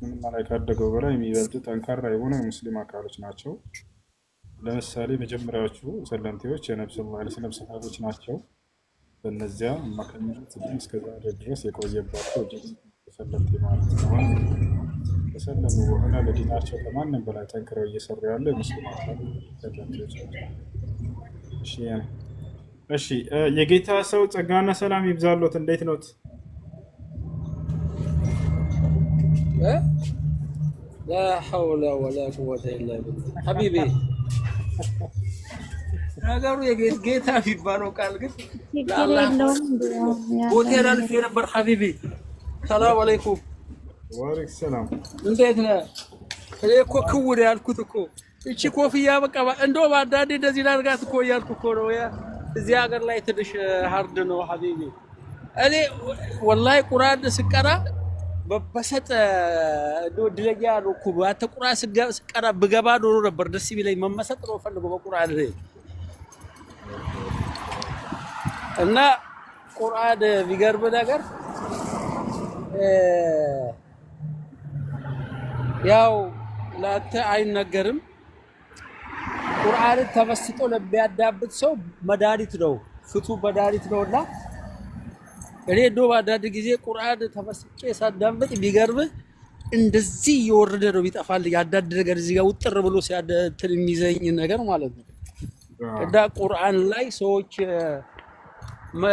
በእስልምና ላይ ካደገው በላይ የሚበልጡ ጠንካራ የሆኑ የሙስሊም አካሎች ናቸው። ለምሳሌ መጀመሪያዎቹ ሰለምቴዎች የነብዩ ሰለላሁ ዐለይሂ ወሰለም ሰሃቦች ናቸው። በእነዚያ አማካኝነት ግን እስከዛሬ ድረስ የቆየባቸው እጅግ ሰለምቴ ማለት ነው። ከሰለሙ በኋላ ለዲናቸው ከማንም በላይ ጠንክረው እየሰሩ ያሉ የሙስሊም አካሎች ሰለምቴዎች ናቸው። እሺ የጌታ ሰው ጸጋና ሰላም ይብዛሎት። እንዴት ኖት? لا حول ولا قوة إلا بالله حبيبي ነገሩ የጌታ የሚባለው ቃል ግን ሆቴል አልፌ ነበር። ሐቢቢ ሰላም አለይኩም። ወአለይኩም ሰላም። እንዴት ነህ? እኔ እኮ ክውር ያልኩት እኮ እቺ ኮፍያ በቃ እንደው ባዳዴ እንደዚህ ላድርጋት እኮ እያልኩ እኮ ነው። እዚህ ሀገር ላይ ትንሽ ሃርድ ነው ሐቢቢ። እኔ ወላሂ ቁርአን ስቀራ በሰጠ ድለኛ ነው እኮ አንተ ቁርአን ስቀራ ብገባ ኖሮ ነበር ደስ ቢለኝ። መመሰጥ ነው ፈልጎ በቁርአን ላይ እና ቁርአን ቢገርም ነገር ያው ላንተ አይነገርም። ቁርአን ተመስጦ ለሚያዳብጥ ሰው መድኃኒት ነው፣ ፍቱ መድኃኒት ነውና እኔ እንደው ባዳድ ጊዜ ቁርአን ተመስጬ ሳዳምጥ ቢገርምህ እንደዚህ እየወረደ ነው ቢጠፋል ያዳድ ነገር እዚህ ጋር ውጥር ብሎ ሲያደል የሚዘኝ ነገር ማለት ነው። እና ቁርአን ላይ ሰዎች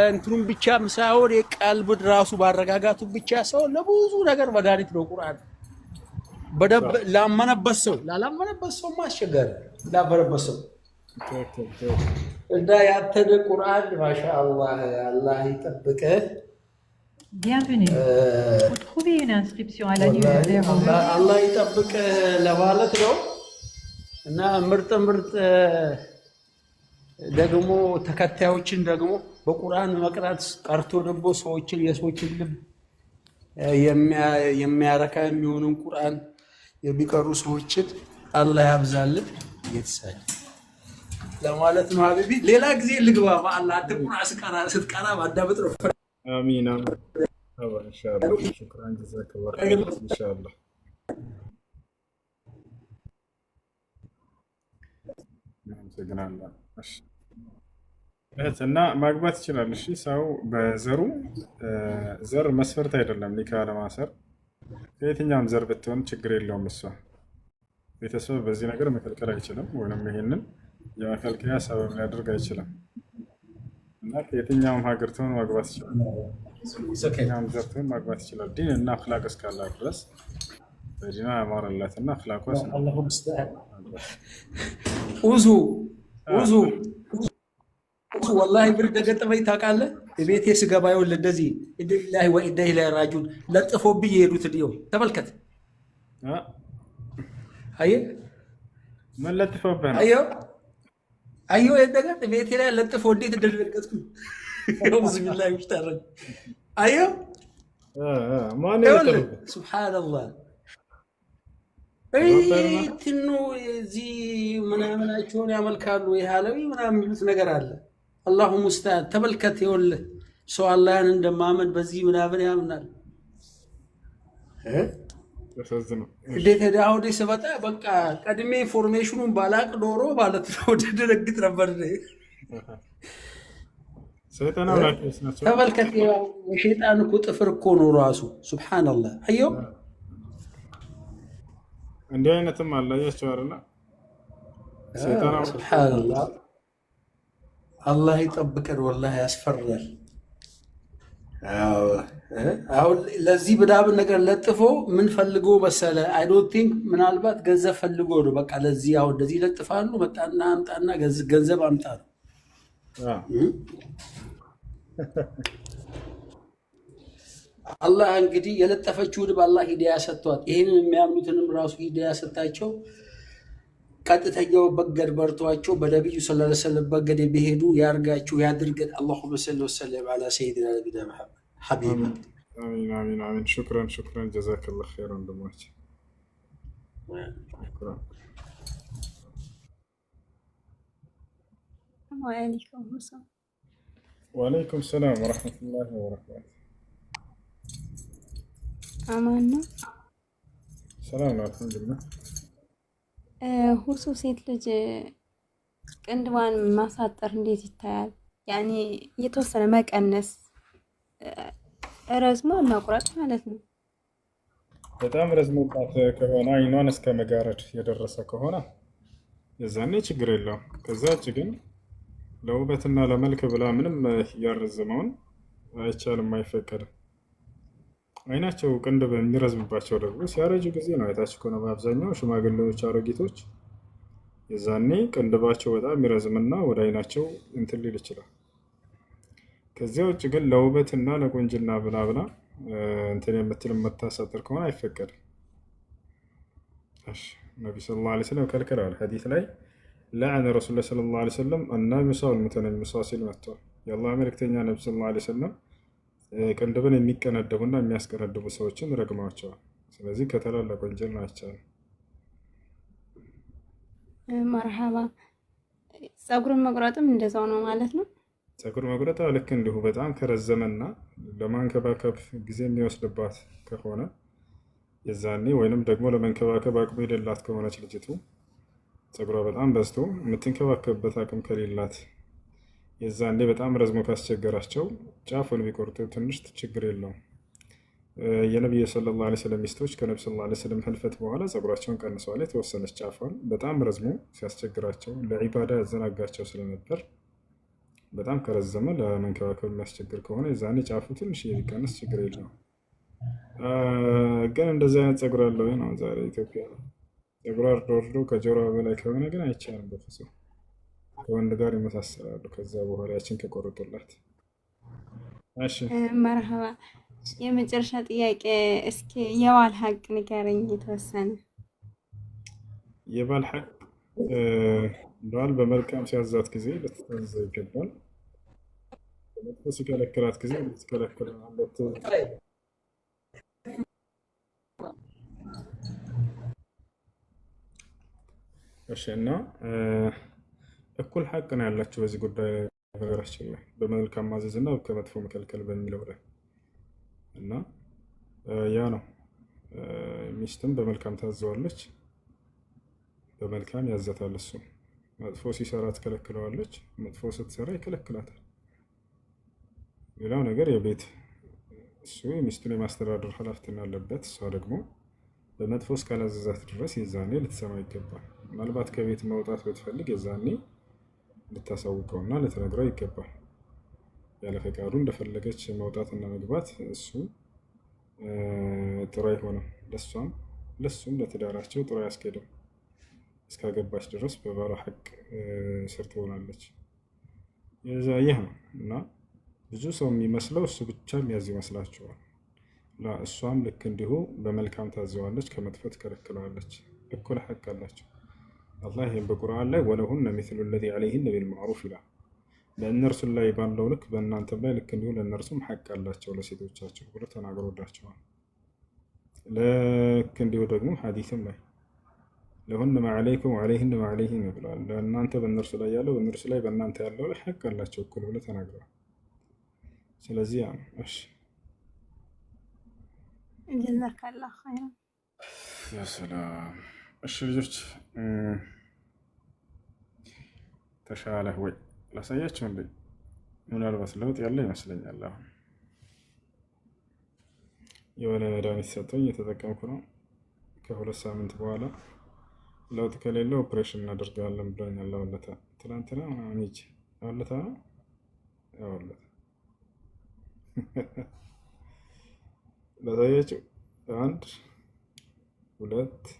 እንትኑን ብቻ ሳይሆን የቀልብን ራሱ ባረጋጋቱ ብቻ ሰው ለብዙ ነገር መድኃኒት ነው ቁርአን። በደብ ላመነበት ሰው ላላመነበት ሰው ማስቸገር ላበረበት ሰው እና ያንተን ቁርአን ማሻአላህ አላህ ይጠብቅህ። Bienvenue. Vous trouvez une inscription à l'annuaire. አላህ ይጠብቅህ ለማለት ነው። እና ምርጥ ደግሞ ተከታዮችን ደግሞ በቁርአን መቅራት ቀርቶ ደግሞ ሰዎችን የሰዎችን ልብ የሚያረካ የሚሆነውን ቁርአን የሚቀሩ ሰዎችን አላህ ያብዛልን እየተሳለ ለማለት ነው። ሀቢቢ ሌላ ጊዜ ልግባ በአላህ አንተ ቁርአን ስትቀራ ማዳመጥ ነው። አሚን ኢንሻአላህ። ሽክራን ጀዛከላህ ኸይር ኢንሻአላህ። እና ማግባት ይችላል። እሺ ሰው በዘሩ ዘር መስፈርት አይደለም ኒካ ለማሰር ከየትኛውም ዘር ብትሆን ችግር የለውም። እሷ ቤተሰብ በዚህ ነገር መከልከል አይችልም፣ ወይንም ይሄንን የመከልከያ ሰበብ ሊያደርግ አይችልም። እና ከየትኛውም ሀገር ትሆን ማግባት ይችላል። ከየትኛውም ዘር ትሆን ማግባት ይችላል። ዲን እና አኽላቅ እስካላት ድረስ በዲኗ ያማረላትና አኽላቋስ አላሁ ሙስተዓን ውዙ ወላሂ ብር እንደገጠመኝ ታውቃለህ። ቤቴ ስገባ ይኸውልህ እንደዚህ ኢላሂ ወኢና ኢለይሂ ራጂዑን ለጥፎብኝ የሄዱት ነው። ተመልከት። አየህ ምን ለጥፎብህ? አየሁ ነገር ቤቴ ላይ ለጥፎ እንዴት እንደደረገጥኩ አውዝ ቢላሂ ሙሽታረን። አየሁ ማን ይወጣው? ሱብሃንአላህ ትኑ እዚህ ምናምናቸውን ያመልካሉ ይሃለዊ ምናምን የሚሉት ነገር አለ። አላሁ ሙስተዓን ተመልከት። ይኸውልህ ሰው አላህን እንደማመን በዚህ ምናምን ያምናል። እንዴት ዳውዴ ስመጣ በቃ ቀድሜ ኢንፎርሜሽኑን ባላቅ ኖሮ ማለት ነው ደረግጥ ነበር። ተመልከት የሸይጣን እኮ ጥፍር እኮ ነው ራሱ። ሱብሃንአላህ አየሁ እንዲህ አይነትም አለ ያቻውርና ሱብሃንአላህ አላህ ይጠብቀን። ወላሂ ያስፈራል። አሁን ለዚህ ብዳብን ነገር ለጥፎ ምን ፈልጎ መሰለ አይ ዶንት ቲንክ ምናልባት ገንዘብ ፈልጎ ነው። በቃ ለዚህ አሁን እንደዚህ ለጥፋሉ መጣና አምጣና ገንዘብ አምጣ ነው። አላህ እንግዲህ የለጠፈችውን በአላህ ሂዳያ ሰጥቷት ይሄንን የሚያምኑትንም ራሱ ሂዳያ ሰጣቸው። ቀጥተኛው በገድ በርቷቸው በነብዩ ሰለላሁ ዐለይሂ ወሰለም በገድ የሚሄዱ ያርጋቸው ያድርገን። አላሁመ ሰሊ ወሰለም ዐላ ሰይድና ነቢና መሐመድ ሐቢብ። አሚን አሚን አሚን። ሹክራን ጀዛከላህ ኸይር ወንድሞች። ወአለይኩም ሰላም ወራህመቱላሂ ወበረካቱ። አማን ነው። ሰላም ነው አልሐምዱሊላህ። ሁሱ ሴት ልጅ ቅንድቧን ማሳጠር እንዴት ይታያል? ያኔ የተወሰነ መቀነስ ረዝሞ መቁረጥ ማለት ነው። በጣም ረዝሞባት ከሆነ አይኗን እስከ መጋረድ የደረሰ ከሆነ የዛኔ ችግር የለውም። ከዛ ውጭ ግን ለውበትና ለመልክ ብላ ምንም ያረዘመውን አይቻልም፣ አይፈቀድም። አይናቸው ቅንድብ የሚረዝምባቸው ደግሞ ሲያረጁ ጊዜ ነው። አይታችሁ ከሆነ በአብዛኛው ሽማግሌዎች፣ አሮጊቶች የዛኔ ቅንድባቸው በጣም የሚረዝምና ወደ አይናቸው እንትን ሊል ይችላል። ከዚያ ውጭ ግን ለውበትና ለቁንጅና ብላ ብላ እንትን የምትል የምታሳጥር ከሆነ አይፈቀድም። ነቢ ሰለላሁ ዐለይሂ ወሰለም ከልክለዋል። ሐዲስ ላይ ለዐነ ረሱሉላህ ሰለላሁ ዐለይሂ ወሰለም አናሚሳ ወልሙተነሚሳ ሲል መጥቷል። የአላህ መልእክተኛ ነቢ ሰለላሁ ዐለይሂ ወሰለም ቅንድብን የሚቀነደቡና የሚያስቀነድቡ ሰዎችን ረግመዋቸዋል። ስለዚህ ከታላላቅ ወንጀል ናቸው። መርሃባ። ፀጉርን መቁረጥም እንደዛው ነው ማለት ነው። ፀጉር መቁረጥ ልክ እንዲሁ በጣም ከረዘመና ለማንከባከብ ጊዜ የሚወስድባት ከሆነ የዛኔ ወይንም ደግሞ ለመንከባከብ አቅሙ የሌላት ከሆነች ልጅቱ ፀጉሯ በጣም በዝቶ የምትንከባከብበት አቅም ከሌላት የዛኔ በጣም ረዝሞ ካስቸገራቸው ጫፉን ቢቆርጡ ትንሽ ችግር የለውም። የነቢዩ ሰለላሁ ዐለይሂ ወሰለም ሚስቶች ከነቢ ሰለላሁ ዐለይሂ ወሰለም ህልፈት በኋላ ፀጉራቸውን ቀንሰዋል። የተወሰነች ጫፏን በጣም ረዝሞ ሲያስቸግራቸው ለዒባዳ ያዘናጋቸው ስለነበር በጣም ከረዘመ ለመንከባከብ የሚያስቸግር ከሆነ የዛኔ ጫፉ ትንሽ ቢቀንስ ችግር የለውም። ግን እንደዚህ አይነት ፀጉር አለው ነው ዛሬ ኢትዮጵያ ፀጉር አርዶ ወርዶ ከጆሮ በላይ ከሆነ ግን አይቻልም በፍጹም። ከወንድ ጋር ይመሳሰላሉ። ከዛ በኋላ ያችን ከቆረጡላት። እሺ መርሃባ። የመጨረሻ ጥያቄ እስኪ የባል ሀቅ ንገረኝ የተወሰነ። የባል ሀቅ ባል በመልካም ሲያዛት ጊዜ ልትታዘዝ ይገባል። በመጥፎ ሲከለክላት ጊዜ ልትከለክላት። እሺ እና እኩል ሀቅ ነው ያላቸው በዚህ ጉዳይ ነገራችን ላይ በመልካም ማዘዝ እና ከመጥፎ መከልከል በሚለው ላይ እና ያ ነው። ሚስትም በመልካም ታዘዋለች፣ በመልካም ያዘታል። እሱ መጥፎ ሲሰራ ትከለክለዋለች፣ መጥፎ ስትሰራ ይከለክላታል። ሌላው ነገር የቤት እሱ ሚስቱን የማስተዳደር ኃላፊነት አለበት። እሷ ደግሞ በመጥፎ እስካላዘዛት ድረስ የዛኔ ልትሰማ ይገባል። ምናልባት ከቤት መውጣት ብትፈልግ የዛኔ ልታሳውቀውና ልትነግረው ይገባል። ያለ ፈቃዱ እንደፈለገች መውጣትና መግባት እሱ ጥሩ አይሆንም። ለሱም ለትዳራቸው ጥሩ አያስኬድም። እስካገባች ድረስ በባሏ ሐቅ ስር ትሆናለች። ይህ ነው እና ብዙ ሰው የሚመስለው እሱ ብቻ የሚያዝ ይመስላችኋል። እሷም ልክ እንዲሁ በመልካም ታዘዋለች፣ ከመጥፎ ትከለክለዋለች። እኩል ሐቅ አላቸው። አላህ ይህም በቁርአን ላይ ወለሁነ ሚስሉ ለዚ ዐለይሂነ ቢልማዕሩፍ ይላል። በእነርሱ ላይ ባለው ልክ በእናንተም ላይ ልክ እንዲሁ ለእነርሱም ሐቅ አላቸው ለሴቶቻቸው ብሎ ተናግሮላቸዋል። ልክ እንዲሁ ደግሞ ሐዲስም ላይ ለሁነ ማ ዐለይኩም ወዐለይሂነ ማ ዐለይሂነ ብለዋል። ለእናንተ በእነርሱ ላይ ያለው በእነርሱ ላይ በእናንተ ያለው ላይ ሐቅ አላቸው እኩል ብሎ ተናግረዋል። ስለዚህ ያ ነው። እሺ ጀዛከላህ ኸይራን። ያ ሰላም። እሺ ልጆች ተሻለህ ወይ ላሳያቸው እንዴ? ምናልባት ለውጥ ያለ ይመስለኛል። አሁን የሆነ መድኃኒት ሰጥቶኝ የተጠቀምኩ ነው። ከ2 ሳምንት በኋላ ለውጥ ከሌለ ኦፕሬሽን እናደርጋለን ብሎኛል። አወለታ ትናንትና ሚጅ አወለታ ነው ያወለታ ላሳያቸው 1 2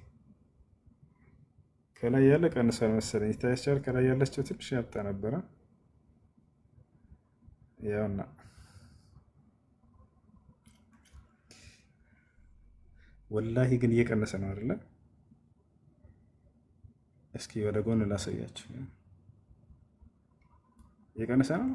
ከላይ ያለ ቀንሷል መሰለኝ። ይታያችኋል። ከላይ ያለችው ትንሽ ያብጣ ነበረ። ያውና ወላሂ ግን እየቀነሰ ነው አይደለ? እስኪ ወደ ጎን ላሳያችሁ። እየቀነሰ ነው።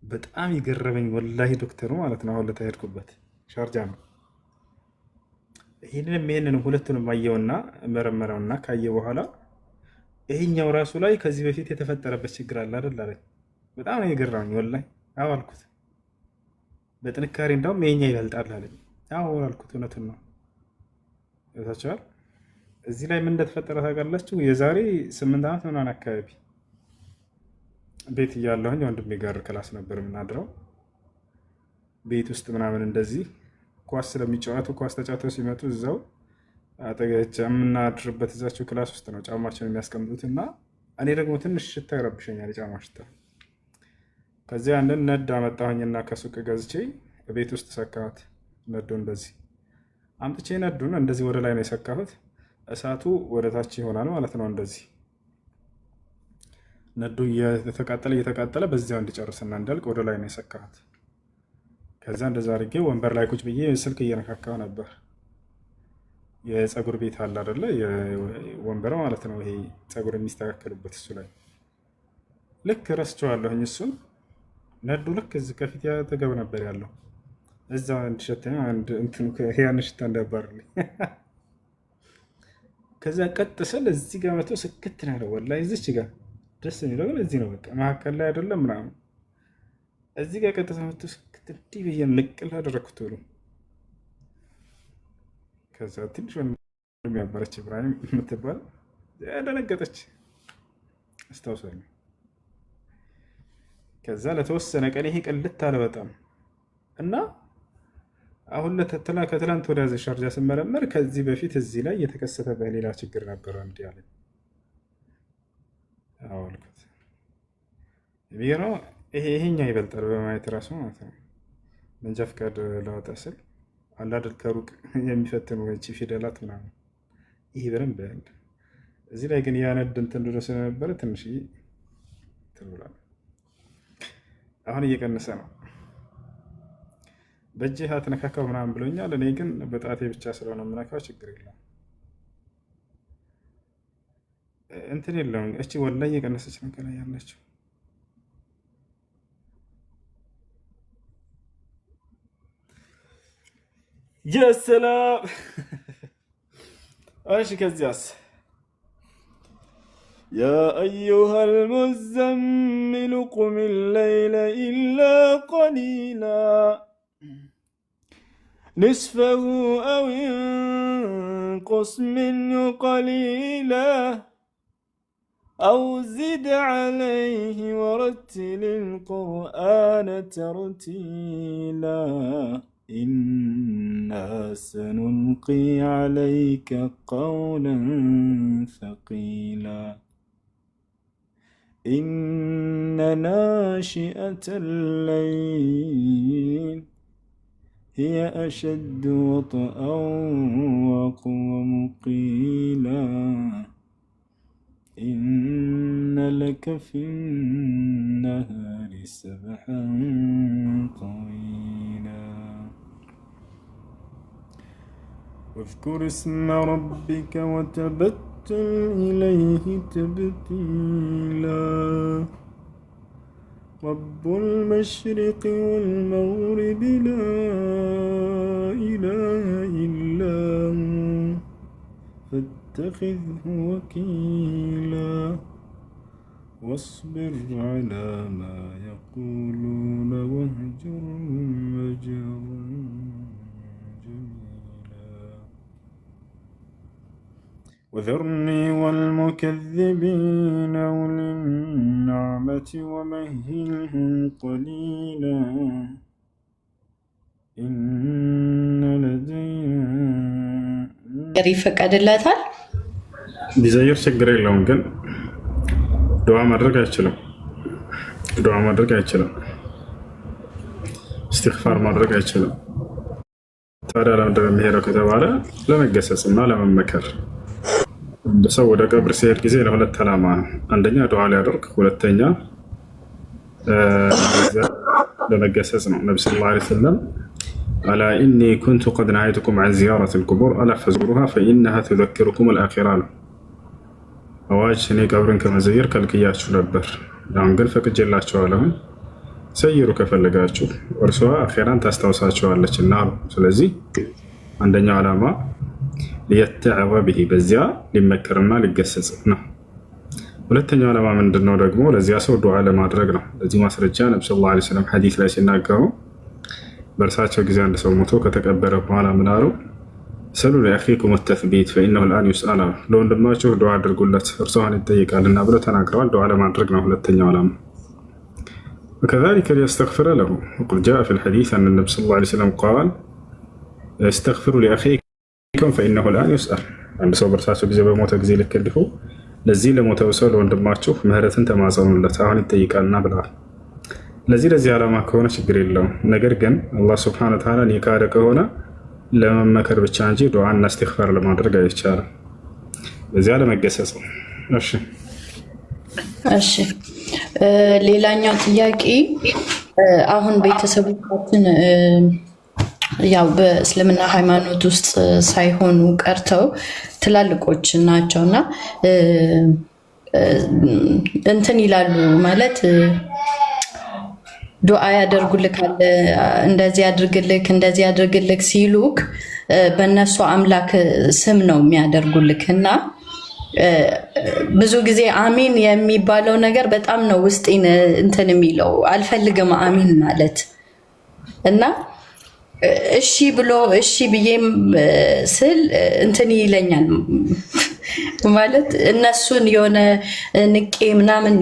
በጣም የገረመኝ ወላሂ ዶክተሩ ማለት ነው። አሁን ለተሄድኩበት ሻርጃ ነው። ይህንንም ሁለቱንም አየውና መረመረውና ካየ በኋላ ይሄኛው ራሱ ላይ ከዚህ በፊት የተፈጠረበት ችግር አለ አይደል አለኝ። በጣም ነው የገረመኝ ወላሂ። አዎ አልኩት። በጥንካሬ እንደውም የኛ ይበልጣል አለኝ። አዎ አልኩት። እውነቱን ነው። ይታቻል። እዚህ ላይ ምን እንደተፈጠረ ታውቃላችሁ? የዛሬ 8 ዓመት ምናምን አካባቢ ቤት እያለሁኝ ወንድሜ ጋር ክላስ ነበር የምናድረው። ቤት ውስጥ ምናምን እንደዚህ ኳስ ስለሚጫወቱ ኳስ ተጫውተው ሲመጡ እዛው አጠገች የምናድርበት እዛቸው ክላስ ውስጥ ነው ጫማቸውን የሚያስቀምጡት እና እኔ ደግሞ ትንሽ ሽታ ይረብሸኛል፣ የጫማ ሽታ። ከዚያ አንድን ነድ አመጣሁኝና ከሱቅ ገዝቼ ቤት ውስጥ ሰካሁት። ነዱ እንደዚህ አምጥቼ ነዱን እንደዚህ ወደ ላይ ነው የሰካሁት። እሳቱ ወደ ታች ይሆናል ማለት ነው። እንደዚህ ነዱ እየተቃጠለ በዚያው እንዲጨርስና እንዳልቅ ወደ ላይ ነው የሰካሁት። ከዛ እንደዛ አድርጌ ወንበር ላይ ቁጭ ብዬ ስልክ እየነካካው ነበር። የፀጉር ቤት አለ አይደለ? የወንበር ማለት ነው። ይሄ ፀጉር የሚስተካከሉበት እሱ ላይ ልክ ረስቼዋለሁኝ። እሱን ነዱ ልክ እዚህ ከፊት ያጠገብ ነበር ያለው። እዛ እንድሸተኛ ያን ሽታ እንዳባርልኝ። ከዛ ቀጥ ስል እዚህ ጋር መቶ ስክት ነው ያለው ወላሂ። እዚች ጋር ደስ የሚለው ግን እዚህ ነው፣ በቃ መሀከል ላይ አይደለም ምናምን። እዚህ ጋር ቀጥታ መቶ ስክት እንዲህ ብዬ ንቅል አደረኩት ብሎ። ከዛ ትንሽ ወንድም ያበረች ኢብራሂም የምትባል ደነገጠች አስታውሳለሁ። ከዛ ለተወሰነ ቀን ይሄ ቅልት አለ በጣም እና አሁን ከትላንት ወደ ሻርጃ ስመረመር ከዚህ በፊት እዚህ ላይ የተከሰተ በሌላ ችግር ነበረ እንዲህ አለኝ። አልኩት ቢሮ ይሄኛው ይበልጣል በማየት ራሱ ማለት ነው። መንጃ ፈቃድ ላወጣ ስል አንዳንድ ከሩቅ የሚፈትኑ ወጪ ፊደላት ምናምን ይሄ በደንብ ያለ እዚህ ላይ ግን ያነድ እንትን ድረስ ስለነበረ ትንሽ ትብሏል። አሁን እየቀነሰ ነው። በእጅህ አትነካካው ምናምን ብሎኛል። እኔ ግን በጣቴ ብቻ ስለሆነ የምነካው ችግር የለም እንትን የለውም። እቺ ወላሂ እየቀነሰች ነው ከላይ ያለችው። የሰላም እሺ። ከዚያስ يا أيها المزمل قم الليل إلا قليلا نصفه أو انقص منه قليلا أو زد عليه ورتل القرآن ترتيلا إنا سنلقي عليك قولا ثقيلا إن ناشئة الليل هي أشد وطئا وأقوم قيلا إن لك في النهار سبحا طويلا واذكر اسم ربك وتبتل إليه تبتيلا رب المشرق والمغرب لا إله إلا هو فاتخذه وكيلا واصبر على ما يقولون واهجرهم هجرا جميلا وذرني والمكذبين أولي النعمة ومهلهم قليلا إن لدينا ይፈቀድለታል ቢዘይር ችግር የለውም፣ ግን ዱዓ ማድረግ አይችልም። ዱዓ ማድረግ አይችልም። እስትግፋር ማድረግ አይችልም። ታዲያ ለምንድን ነው የሚሄደው ከተባለ ለመገሰጽና ለመመከር። እንደ ሰው ወደ ቀብር ሲሄድ ጊዜ ለሁለት ዓላማ ነው። አንደኛ ዱዓ ሊያደርግ፣ ሁለተኛ ለመገሰጽ ነው። ነብዩ ሰለላሁ ዐለይሂ ወሰለም አላ ኢኒ ኩንቱ ቀድ ነሃይቱኩም ዐን ዚያረቲል ቁቡር አላ ፈዝሩሃ ፈኢነሃ ቱዘኪሩኩም አልአኺራ ነው። አዋጅ እኔ ቀብርን ከመዘየር ከልክያችሁ ነበር፣ አሁን ግን ፈቅጄላችኋለሁ። ሰይሩ ከፈለጋችሁ፣ እርሷ አኺራን ታስታውሳችኋለችና። ስለዚህ አንደኛው ዓላማ ሊየተዐዘ ቢሂ በዚያ ሊመከርና ሊገሰጽ ነው። ሁለተኛው ዓላማ ምንድነው ደግሞ ለዚያ ሰው ዱዓ ለማድረግ ነው። ለዚህ ማስረጃ ነብዩ ሰለላሁ ዐለይሂ ወሰለም ሐዲስ ላይ ሲናገሩ በእርሳቸው ጊዜ አንድ ሰው ሞቶ ከተቀበረ በኋላ ምን አሉ? ሰሉ ለአኺኩም ተስቢት ፈኢነሁ الآن يسأل ለወንድማችሁ ዱዓ አድርጉለት እርሱ አሁን ይጠይቃልና ብለው ተናግረዋል። ዱዓ ለማድረግ ነው ሁለተኛው ዓላማ። وكذلك ليستغفر له وقد جاء في الحديث أن النبي صلى الله عليه وسلم قال استغفروا لأخيكم فإنه الآن يسأل አንድ ሰው በእርሳቸው ጊዜ በሞተ ጊዜ ልክ እንዲሁ ለዚህ ለሞተው ሰው ለወንድማችሁ ምህረትን ተማጸኑለት አሁን ይጠይቃልና ብለዋል። ለዚህ ዓላማ ከሆነ ችግር የለውም። ነገር ግን አላህ ሱብሓነሁ ወተዓላ የካደ ከሆነ ለመመከር ብቻ እንጂ ዱዓና እስትግፋር ለማድረግ አይቻልም። በዚያ ለመገሰጽ ነው። እሺ ሌላኛው ጥያቄ አሁን ቤተሰቦቻችን ያው በእስልምና ሃይማኖት ውስጥ ሳይሆኑ ቀርተው ትላልቆች ናቸውና እንትን ይላሉ ማለት ዱዓ ያደርጉልካል እንደዚህ ያድርግልክ ሲሉክ በእነሱ አምላክ ስም ነው የሚያደርጉልክና ብዙ ጊዜ አሚን የሚባለው ነገር በጣም ነው ውስጤን እንትን የሚለው አልፈልግም አሚን ማለት እና እሺ ብሎ እሺ ብዬም ስል እንትን ይለኛል ማለት እነሱን የሆነ ንቄ ምናምን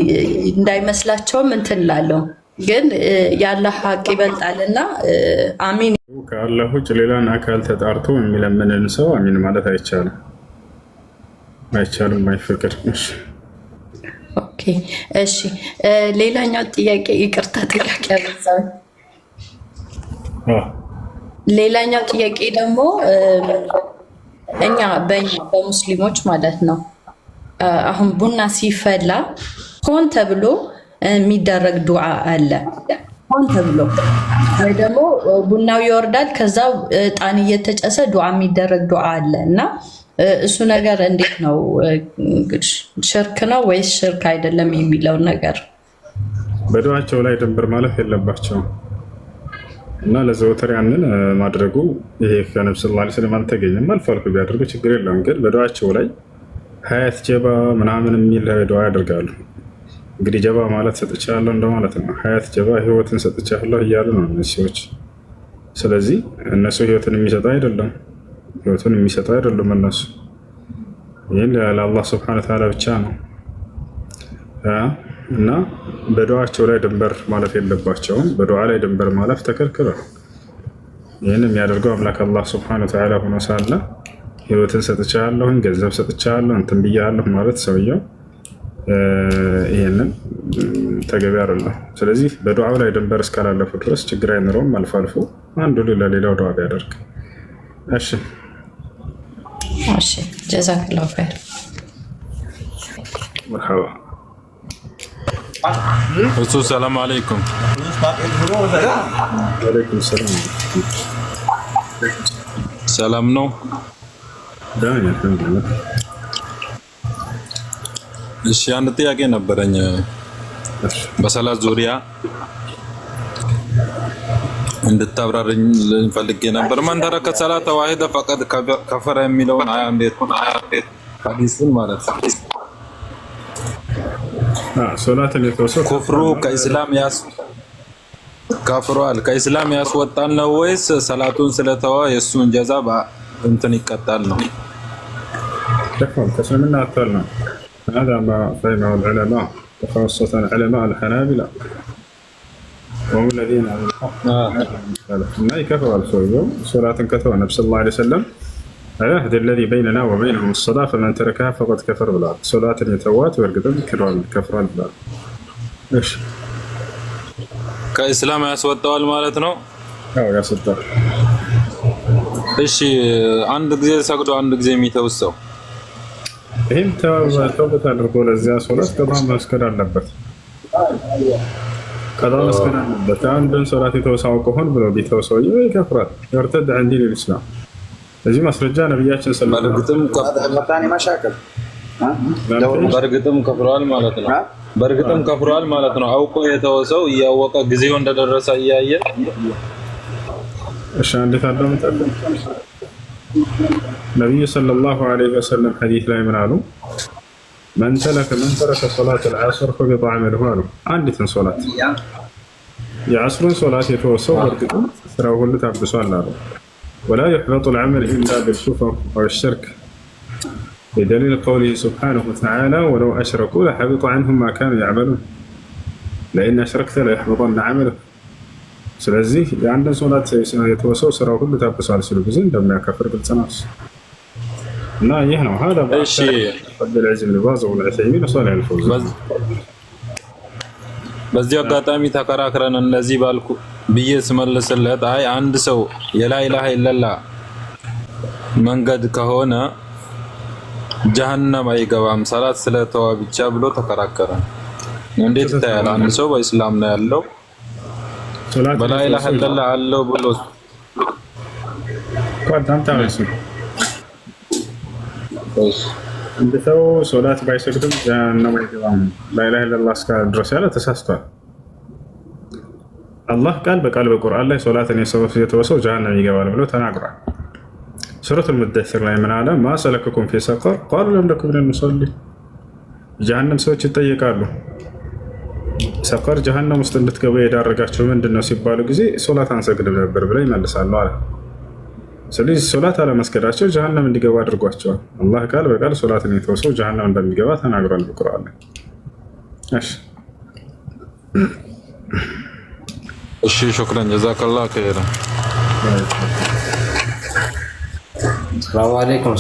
እንዳይመስላቸውም እንትን ላለው ግን ያላህ ሐቅ ይበልጣልና አሚን ከአላህ ውጭ ሌላን አካል ተጣርቶ የሚለምንን ሰው አሚን ማለት አይቻልም፣ አይፈቅድም። ኦኬ እሺ ሌላኛው ጥያቄ ይቅርታ ጥያቄ አበዛው። ሌላኛው ጥያቄ ደግሞ እኛ በሙስሊሞች ማለት ነው አሁን ቡና ሲፈላ ሆን ተብሎ የሚደረግ ዱዓ አለ። ሆን ተብሎ ወይ ደግሞ ቡናው ይወርዳል ከዛው ዕጣን እየተጨሰ ዱዓ የሚደረግ ዱዓ አለ እና እሱ ነገር እንዴት ነው? ሽርክ ነው ወይስ ሽርክ አይደለም የሚለው ነገር በዱዓቸው ላይ ድንበር ማለፍ የለባቸውም እና ለዘወትር ያንን ማድረጉ ይሄ ከነብዩ ሰለላሁ ዐለይሂ ወሰለም አልተገኘም። አልፎ አልፎ ቢያደርጉ ችግር የለውም። ግን በዱዓቸው ላይ ሀያት ጀባ ምናምን የሚል ዱዓ ያደርጋሉ። እንግዲህ ጀባ ማለት ሰጥቻለሁ እንደማለት ነው። ሀያት ጀባ ህይወትን ሰጥቻለሁ እያሉ ነው እነዚህ ሰዎች። ስለዚህ እነሱ ህይወትን የሚሰጡ አይደለም እነሱ። ይህን ለአላህ ሱብሓነሁ ወተዓላ ብቻ ነው እና በዱዓቸው ላይ ድንበር ማለፍ የለባቸውም። በዱዓ ላይ ድንበር ማለፍ ተከልክሏል። ይህን የሚያደርገው አምላክ አላህ ሱብሓነሁ ወተዓላ ሆኖ ሳለ ህይወትን ሰጥቻለሁ፣ ገንዘብ ሰጥቻለሁ፣ እንትን ብያለሁ ማለት ሰውየው ይሄንን ተገቢ አይደለም። ስለዚህ በዱዓው ላይ ድንበር እስካላለፉ ድረስ ችግር አይኖረውም። አልፎ አልፎ አንዱ ለሌላው ዱዓ ቢያደርግ። እሺ ጀዛከላሁ ኸይር። መርሐባ እሱ ሰላም አለይኩም። ወአለይኩም ሰላም። ሰላም ነው። እሺ አንድ ጥያቄ ነበረኝ በሰላት ዙሪያ እንድታብራርኝ ፈልጌ ነበር። ማን ተረከ ሰላተ ዋሂደ ፈቀድ ከፈረ የሚለውን አያ እንዴት ሐዲስን ማለት ነው ሶላትን የተወሰነ ኩፍሩ ከኢስላም ያስወጣል ነው ወይስ ሰላቱን ስለተዋ የእሱን ጀዛ እንትን ይቀጣል ነው? ከእስልምና አጥቷል ነው። هذا ما فهمه العلماء وخاصة العلماء الحنابلة وهم الذين على الحق ما يكفر الصوم صلاة كتبها النبي صلى الله عليه وسلم العهد الذي بيننا وبينهم الصلاة فمن تركها فقد كفر بالله صلاة يتوات ويرقدم كفر بالله. ايش ከኢስላም ያስወጣዋል ማለት ነው? አዎ ያስወጣል። እሺ አንድ ጊዜ ሰግዶ አንድ ጊዜ የሚተውሰው ይህም ተውበት አድርጎ ለዚያ ሶላት ቀዷ መስገድ አለበት። አንድን ሶላት የተወሳው ከሆን ብሎ ቢተው ሰውዬው ይከፍራል። يرتد عن دين الإسلام። እዚህ ማስረጃ ነብያችን በእርግጥም ከፍሯል ማለት ነው። አውቆ የተወሰው እያወቀ ጊዜው እንደደረሰ እያየ እሺ እንዴት አዳምጣለ ነብዩ ሰለላሁ ዐለይሂ ወሰለም ሐዲስ ላይ ምን አሉ? من ترك صلاة العصر حبط عمله አሉ። አንዲትን ሶላት የዐስርን ሶላት የተወሰው በእርግጥ ስራው ሁሉ ታብሷል አሉ። ولا يحبط العمل إلا بالكفر أو الشرك بدليل قوله سبحانه وتعالى ولو أشركوا لحبط عنهم ما كانوا يعملون لئن أشركت ليحبطن عملك ስለዚህ የአንድን ሶላት የተወሰው ስራው ሁሉ ታብሷል ሲሉ ጊዜ እንደሚያከፍር ግልጽ ነው እና ይህ ነው هذا بالعزم الباز والعثيمين وصالح الفوزان በዚህ አጋጣሚ ተከራክረን እንደዚህ ባልኩ ብዬ ስመልስለት አይ አንድ ሰው የላ ኢላሃ ኢላላ መንገድ ከሆነ ጀሃነም አይገባም ሰላት ስለተዋ ብቻ ብሎ ተከራከረ። እንዴት ታያለ? አንድ ሰው በእስላም ነው ያለው በላ ኢላሃ ኢላላ አለው ብሎ ቋንጣም ታረሱ እንደ ሰው ሶላት ባይሰግድም ጀሃነም አይገባም ላ ኢላሃ ኢላላ እስካለ ድረስ ያለ ተሳስቷል። አላህ ቃል በቃል በቁርአን ላይ ሶላትን የተወሰው ጀሃነም ይገባል ብሎ ተናግሯል። ሱረቱል ሙደሲር ላይ ምን አለ? ማ ሰለከኩም ፊ ሰቀር ቃሉ ለም ነኩ ሚነል ሙሰሊን። ጀሃነም ሰዎች ይጠየቃሉ ሰቀር ጀሃነም ውስጥ እንድትገቡ የዳረጋቸው ምንድነው ሲባሉ ጊዜ ሶላት አንሰግድም ነበር ብለው ይመልሳሉ አለ። ስለዚህ ሶላት አለመስገዳቸው ጀሃነም እንዲገባ አድርጓቸዋል። አላህ ቃል በቃል ሶላትን የተወሰው ጀሃነም እንደሚገባ ተናግሯል በቁርአን ላይ። እሺ شكرا جزاك الله خيرا السلام عليكم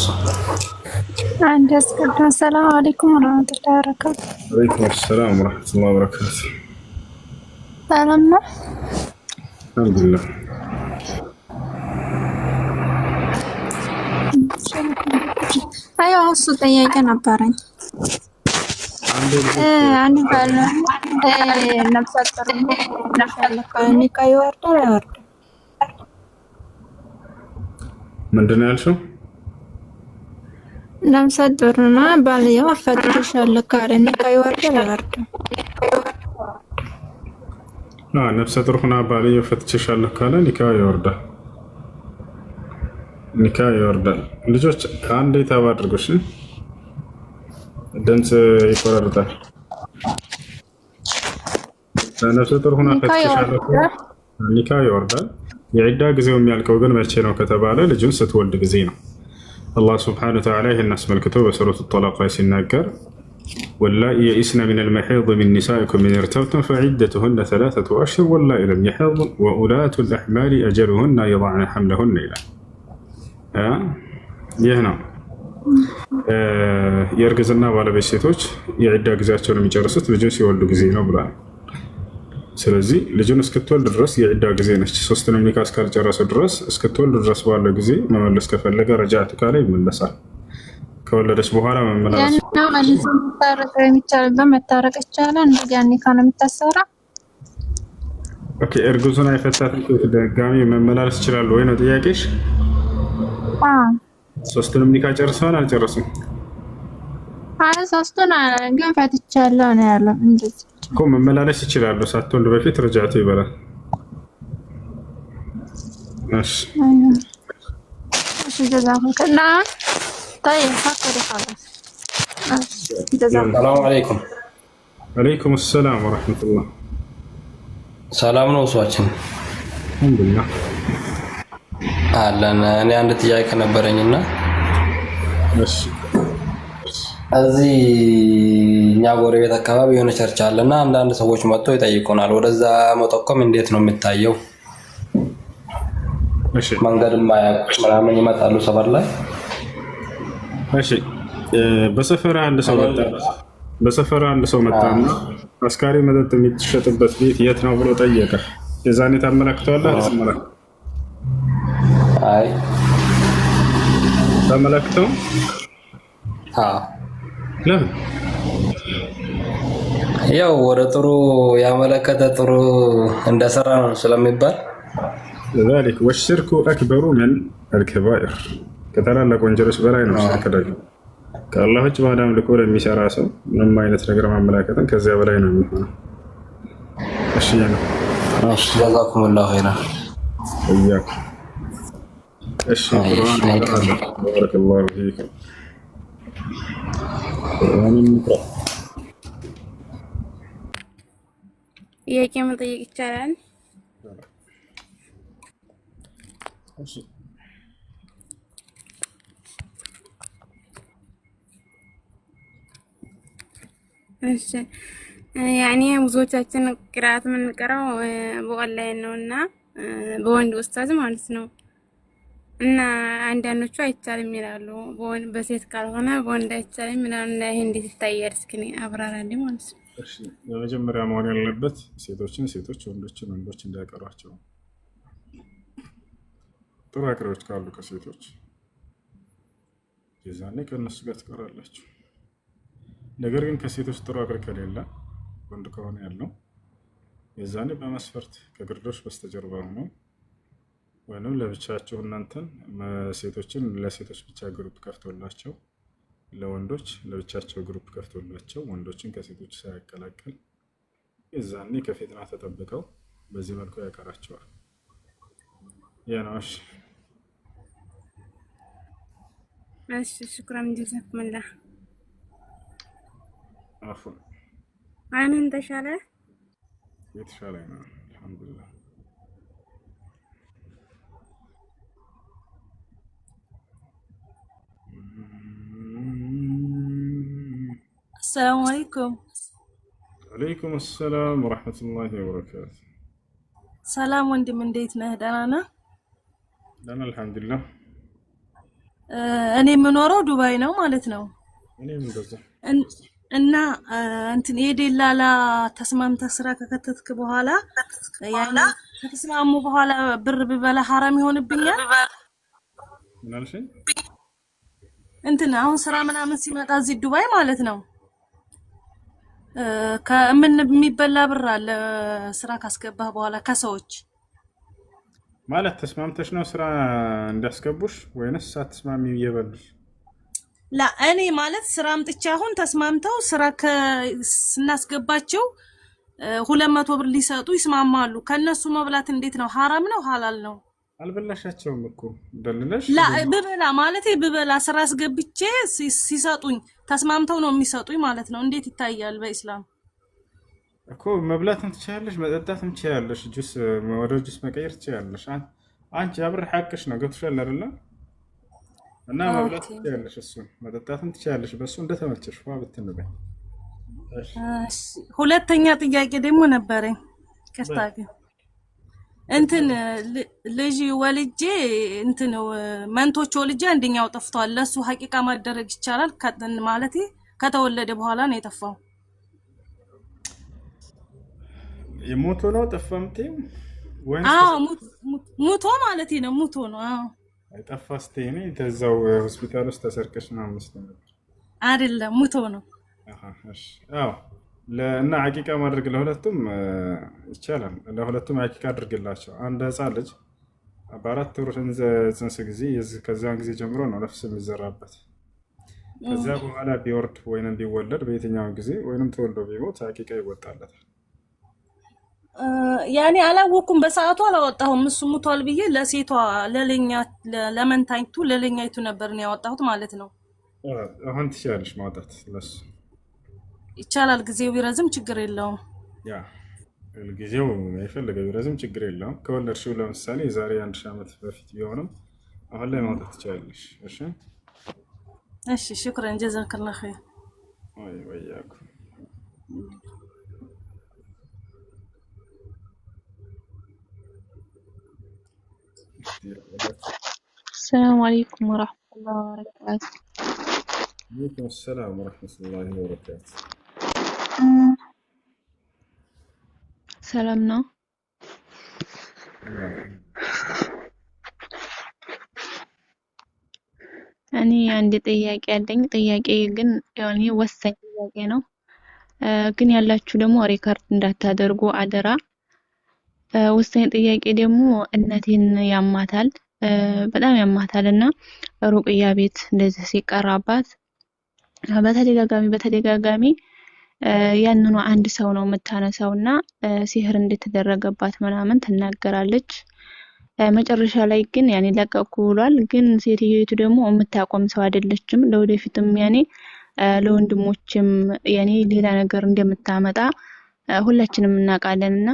السلام عليكم ورحمة الله وبركاته. وعليكم السلام ورحمة الله وبركاته. سلامنا الحمد لله. أيوة هسه ጥያቄ ነበረኝ። አንድ ባል ነፍሰ ጡር ኒካ ይወርዳል አይወርድም? ምንድን ነው ያልሽው? ነፍሰ ጡር እና ባልየው አፈትልሻለሁ ካለ ኒካ ይወርዳል አይወርድም? ነፍሰ ጡር ሆና ባልየው ፈትቼሻለሁ ካለ ኒካ ይወርዳል። ኒካ ይወርዳል። ልጆች አንዴ ታባ አድርጉሽ፣ ድምፅ ይቆራርጣል። ነፍሰ ጡር ሆና ፈትቼሻለሁ ኒካ ይወርዳል። የዒዳ ጊዜው የሚያልቀው ግን መቼ ነው ከተባለ ልጁን ስትወልድ ጊዜ ነው። አላህ ስብሓነሁ ወተዓላ ይህን አስመልክቶ በሱረቱ ጠላቅ ላይ ሲናገር ወላኢ የኢስነ ሚነል መሒድ ሚን ኒሳኢኩም ኢን ኢርተብቱም ፈዒደቱሁነ ሰላሰቱ አሽሁር ወላኢ ለም የሒድ ወኡላቱል አሕማሊ አጀሉሁነ የضዕነ ሐምለሁነ ይላል። ይህ ነው የእርግዝና ባለቤት ሴቶች የዒዳ ጊዜያቸውን የሚጨርሱት ልጁን ሲወልዱ ጊዜ ነው ብሏል። ስለዚህ ልጁን እስክትወልድ ድረስ የዒዳ ጊዜ ነች። ሶስቱንም ኒካ እስካልጨረሰ ድረስ እስክትወልድ ድረስ ባለው ጊዜ መመለስ ከፈለገ ረጃዕቱ ካለ ይመለሳል። ከወለደች በኋላ መመላለስ መታረቅ ይቻላል። እንደዚያ ኒካ ነው የምታሰራ። ኦኬ እርጉዙን አይፈታትም ድጋሚ መመላለስ ይችላል ወይ ነው ጥያቄሽ? ሶስቱንም ኒካ ጨርሰዋል አልጨረሱም? ሶስቱን ግን ፈትቻለሁ ነው ያለው። እንደዚህ እኮ መመላለስ ይችላሉ። ሳትወልድ በፊት ረጃዕቱ ይበላል። እሺ ጀዛኩም ላ طيب فكر خلاص السلام عليكم. وعليكم السلام ورحمة الله. ሰላም ነው እሷችን? አልሐምዱሊላህ አለን። እኔ አንድ ጥያቄ ነበረኝና እሺ እዚህ እኛ ጎረቤት አካባቢ የሆነ ቸርች አለና አንዳንድ ሰዎች መጥተው ይጠይቁናል። ወደዛ መጠቆም እንዴት ነው የሚታየው? እሺ መንገድ ማያውቁ ምናምን ይመጣሉ ሰፈር ላይ። እሺ በሰፈር አንድ ሰው መጣና አስካሪ መጠጥ የሚሸጥበት ቤት የት ነው ብሎ ጠየቀ። የዛኔ ታመለክተዋለህ? አትመለክተውም? አይ ታመለክተው? ለምን? ያው ወደ ጥሩ ያመለከተ ጥሩ እንደሰራ ነው ስለሚባል ذلك والشرك أكبر من الكبائر ከታላላቅ ወንጀሎች በላይ ነው ሽርክ ደግሞ። ከአላህ ውጭ ማዳም ልኮ ለሚሰራ ሰው ምንም አይነት ነገር ማመላከትን ከዚያ በላይ ነው የሚሆነው። እሺ ነው። እሺ ጀዛኩሙላሁ ኸይራን። እያኩ እሺ ቁርአን ባረከላሁ ፊኩም። ጥያቄ መጠየቅ ይቻላል? እሺ እሺ ያኔ ብዙዎቻችን ቅራት የምንቀራው በኦንላይን ነውና በወንድ ኡስታዝ ማለት ነው። እና አንዳንዶቹ አይቻልም ይላሉ። በሴት ካልሆነ በወንድ አይቻልም ይላሉ። እና ይሄ እንዴት ይታያል? እስኪ አብራራልኝ ማለት ነው። እሺ የመጀመሪያ መሆን ያለበት ሴቶችን ሴቶች ወንዶችን ወንዶች እንዳይቀሯቸው። ጥሩ አቅሪዎች ካሉ ከሴቶች የዛኔ ከእነሱ ጋር ትቀራላችሁ። ነገር ግን ከሴቶች ጥሩ አቅሪ ከሌለ ወንድ ከሆነ ያለው የዛኔ በመስፈርት ከግርዶሽ በስተጀርባ ሆኖ ወይንም ለብቻቸው እናንተን ሴቶችን ለሴቶች ብቻ ግሩፕ ከፍቶላቸው ለወንዶች ለብቻቸው ግሩፕ ከፍቶላቸው ወንዶችን ከሴቶች ሳያቀላቅል የዛኔ ከፊትና ተጠብቀው በዚህ መልኩ ያቀራቸዋል። ያናሽ እሺ ሽኩራን ጀዛኩሙላህ። አፉን አሁን ተሻለ? የተሻለ ነው አልሐምዱሊላህ። السلام عليكم. عليكم السلام ورحمة الله وبركاته. ሰላም ወንድም እንዴት ነህ? ደህና ነህ? ደህና አልሐምዱሊላህ። እኔ የምኖረው ዱባይ ነው ማለት ነው። እኔም እንደዛ እና እንትን የደላላ ተስማምተህ ስራ ከከተትክ በኋላ ያኔ ከተስማሙ በኋላ ብር ብበላ ሐራም ይሆንብኛል? ምን አልሽኝ? እንትን አሁን ስራ ምናምን ሲመጣ እዚህ ዱባይ ማለት ነው ከምን የሚበላ ብር አለ ስራ ካስገባህ በኋላ ከሰዎች ማለት ተስማምተሽ ነው ስራ እንዲያስገቡሽ ወይንስ ሳትስማሚ እየበሉሽ? ላ እኔ ማለት ስራ አምጥቼ አሁን ተስማምተው ስራ ስናስገባቸው 200 ብር ሊሰጡ ይስማማሉ። ከነሱ መብላት እንዴት ነው? ሐራም ነው ሐላል ነው? አልበላሻቸውም እኮ ደልለሽ ላ ብበላ ማለት ብበላ ስራ አስገብቼ ሲሰጡኝ ተስማምተው ነው የሚሰጡኝ ማለት ነው። እንዴት ይታያል በእስላም? እኮ መብላትም ትችያለሽ መጠጣትም ትችያለሽ። ጁስ ወደ ጁስ መቀየር ትችያለሽ። አንቺ አብር ሐቅሽ ነው ገብቶሻል አይደለ? እና መብላት ትችያለሽ እሱን መጠጣትም ትችያለሽ። በሱ እንደተመቸሽ ዋ ብትንበይ። እሺ ሁለተኛ ጥያቄ ደግሞ ነበረኝ ከስታገ እንትን ልጅ ወልጄ እንትን መንቶች ወልጄ አንደኛው ጠፍቷል። ለሱ ሐቂቃ ማደረግ ይቻላል? ማለት ከተወለደ በኋላ ነው የጠፋው። የሞቶ ነው ጠፋምቴ ወይ? አዎ ሙቶ ማለት ነው። ሙቶ ነው። አዎ አይጠፋ ስቴኔ ተዛው ሆስፒታል ውስጥ ተሰርቀሽ ነው መስሎኝ ነበር። አይደለም ሙቶ ነው። እሺ አዎ ለና ሐቂቃ ማድረግ ለሁለቱም ይቻላል። ለሁለቱም ሐቂቃ አድርግላቸው። አንድ ህፃን ልጅ በአራት ወር ጽንስ ጊዜ ከዛን ጊዜ ጀምሮ ነው ነፍስ የሚዘራበት። ከዛ በኋላ ቢወርድ ወይንም ቢወለድ በየትኛው ጊዜ ወይንም ተወልዶ ቢሞት ሐቂቃ ይወጣለታል። ያኔ አላወኩም በሰዓቱ አላወጣሁም። እሱ ሙቷል ብዬ ለሴቷ ለለኛ ለመንታይቱ ለለኛይቱ ነበር ነው ያወጣሁት ማለት ነው። አሁን ትችያለሽ ማውጣት ለሱ ይቻላል። ጊዜው ቢረዝም ችግር የለውም። ያ ጊዜው የፈለገው ቢረዝም ችግር የለውም። ከወለድሽው ለምሳሌ የዛሬ 1000 ዓመት በፊት ቢሆንም አሁን ላይ ማውጣት ትችያለሽ። እሺ እሺ ሽክራን ጀዛከላህ ኸይር። ወያኩ السلام عليكم ورحمة الله وبركاته. وعليكم السلام ورحمة الله وبركاته. سلامنا. እኔ አንድ ጥያቄ አለኝ። ጥያቄ ግን ያኔ ወሳኝ ጥያቄ ነው። ግን ያላችሁ ደግሞ ሪካርድ እንዳታደርጉ አደራ። ወሳኝ ጥያቄ ደግሞ እናቴን ያማታል፣ በጣም ያማታልና ሩቅያ ቤት እንደዚህ ሲቀራባት በተደጋጋሚ ያንኑ አንድ ሰው ነው የምታነሳውና ሲህር እንደተደረገባት ምናምን ትናገራለች። መጨረሻ ላይ ግን ያኔ ለቀቁ ብሏል። ግን ሴትዮይቱ ደግሞ የምታቆም ሰው አይደለችም። ለወደፊትም ያኔ ለወንድሞችም ያኔ ሌላ ነገር እንደምታመጣ ሁላችንም እናውቃለንና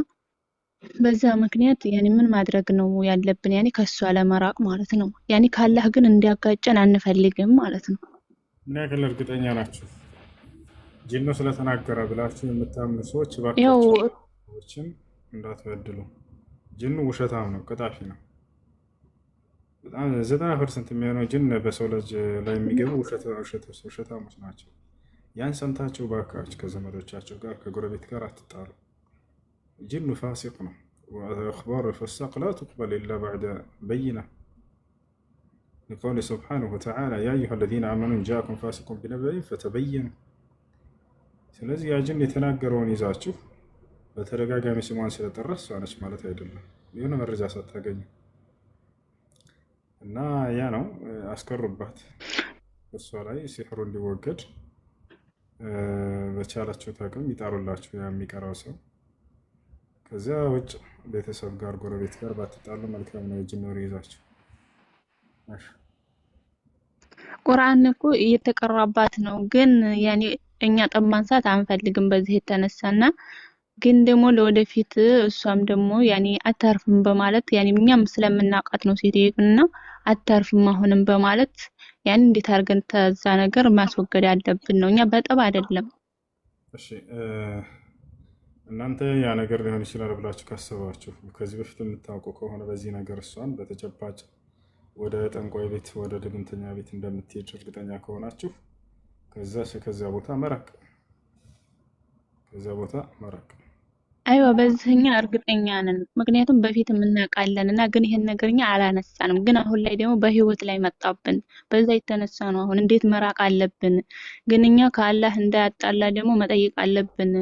በዛ ምክንያት ያኔ ምን ማድረግ ነው ያለብን? ያኔ ከሷ ለመራቅ ማለት ነው። ያኔ ካላህ ግን እንዲያጋጨን አንፈልግም ማለት ነው። ምን ያክል እርግጠኛ ናችሁ? ጂኑ ስለተናገረ ብላችሁ የምታምኑ ሰዎች ያው እባካችሁ ሰዎችን እንዳትበድሉ። ጂኑ ውሸታም ነው፣ ቀጣፊ ነው። በጣም 90% የሚሆነው ጅን በሰው ልጅ ላይ የሚገቡ ውሸታሞች ናቸው። ያን ሰምታችሁ እባካችሁ ከዘመዶቻቸው ጋር ከጎረቤት ጋር አትጣሉ። ጅኑ ፋሲቅ ነው። ወአኽባሩ الفساق لا تقبل إلا بعد بينة لقوله سبحانه وتعالى يا أيها الذين آمنوا إن جاءكم فاسق بنبأ فتبينوا። ስለዚህ ያ ጅን የተናገረውን ይዛችሁ በተደጋጋሚ ስሟን ስለጠራ እሷ ነች ማለት አይደለም፣ የሆነ መረጃ ሳታገኙ እና ያ ነው አስቀሩባት። እሷ ላይ ሲሕሩ እንዲወገድ በቻላችሁት አቅም ይጣሩላችሁ የሚቀራው ሰው። ከዚያ ውጭ ቤተሰብ ጋር ጎረቤት ጋር ባትጣሉ መልካም ነው። የጅን ወሬ ይዛችሁ ቁርአን እኮ እየተቀራባት ነው፣ ግን ያኔ እኛ ጠብ ማንሳት አንፈልግም በዚህ የተነሳና ግን ደግሞ ለወደፊት እሷም ደግሞ ያኔ አታርፍም በማለት ያኔ እኛም ስለምናውቃት ነው ሴትዮና አታርፍም አሁንም በማለት ያኔ እንዴት አድርገን ተዛ ነገር ማስወገድ አለብን ነው። እኛ በጠብ አይደለም። እሺ እናንተ ያ ነገር ሊሆን ይችላል ብላችሁ ካሰባችሁ ከዚህ በፊት የምታውቁ ከሆነ በዚህ ነገር እሷን በተጨባጭ ወደ ጠንቋይ ቤት ወደ ድግምተኛ ቤት እንደምትሄድ እርግጠኛ ከሆናችሁ ከዛ ቦታ መራቅ፣ ከዛ ቦታ መራቅ። አይዋ በዚህኛ እርግጠኛ ነን፣ ምክንያቱም በፊት እናውቃለንና ግን ይሄን ነገርኛ አላነሳንም። ግን አሁን ላይ ደግሞ በህይወት ላይ መጣብን፣ በዛ የተነሳ ነው አሁን እንዴት መራቅ አለብን። ግን እኛ ከአላህ እንዳያጣላ ደግሞ መጠየቅ አለብን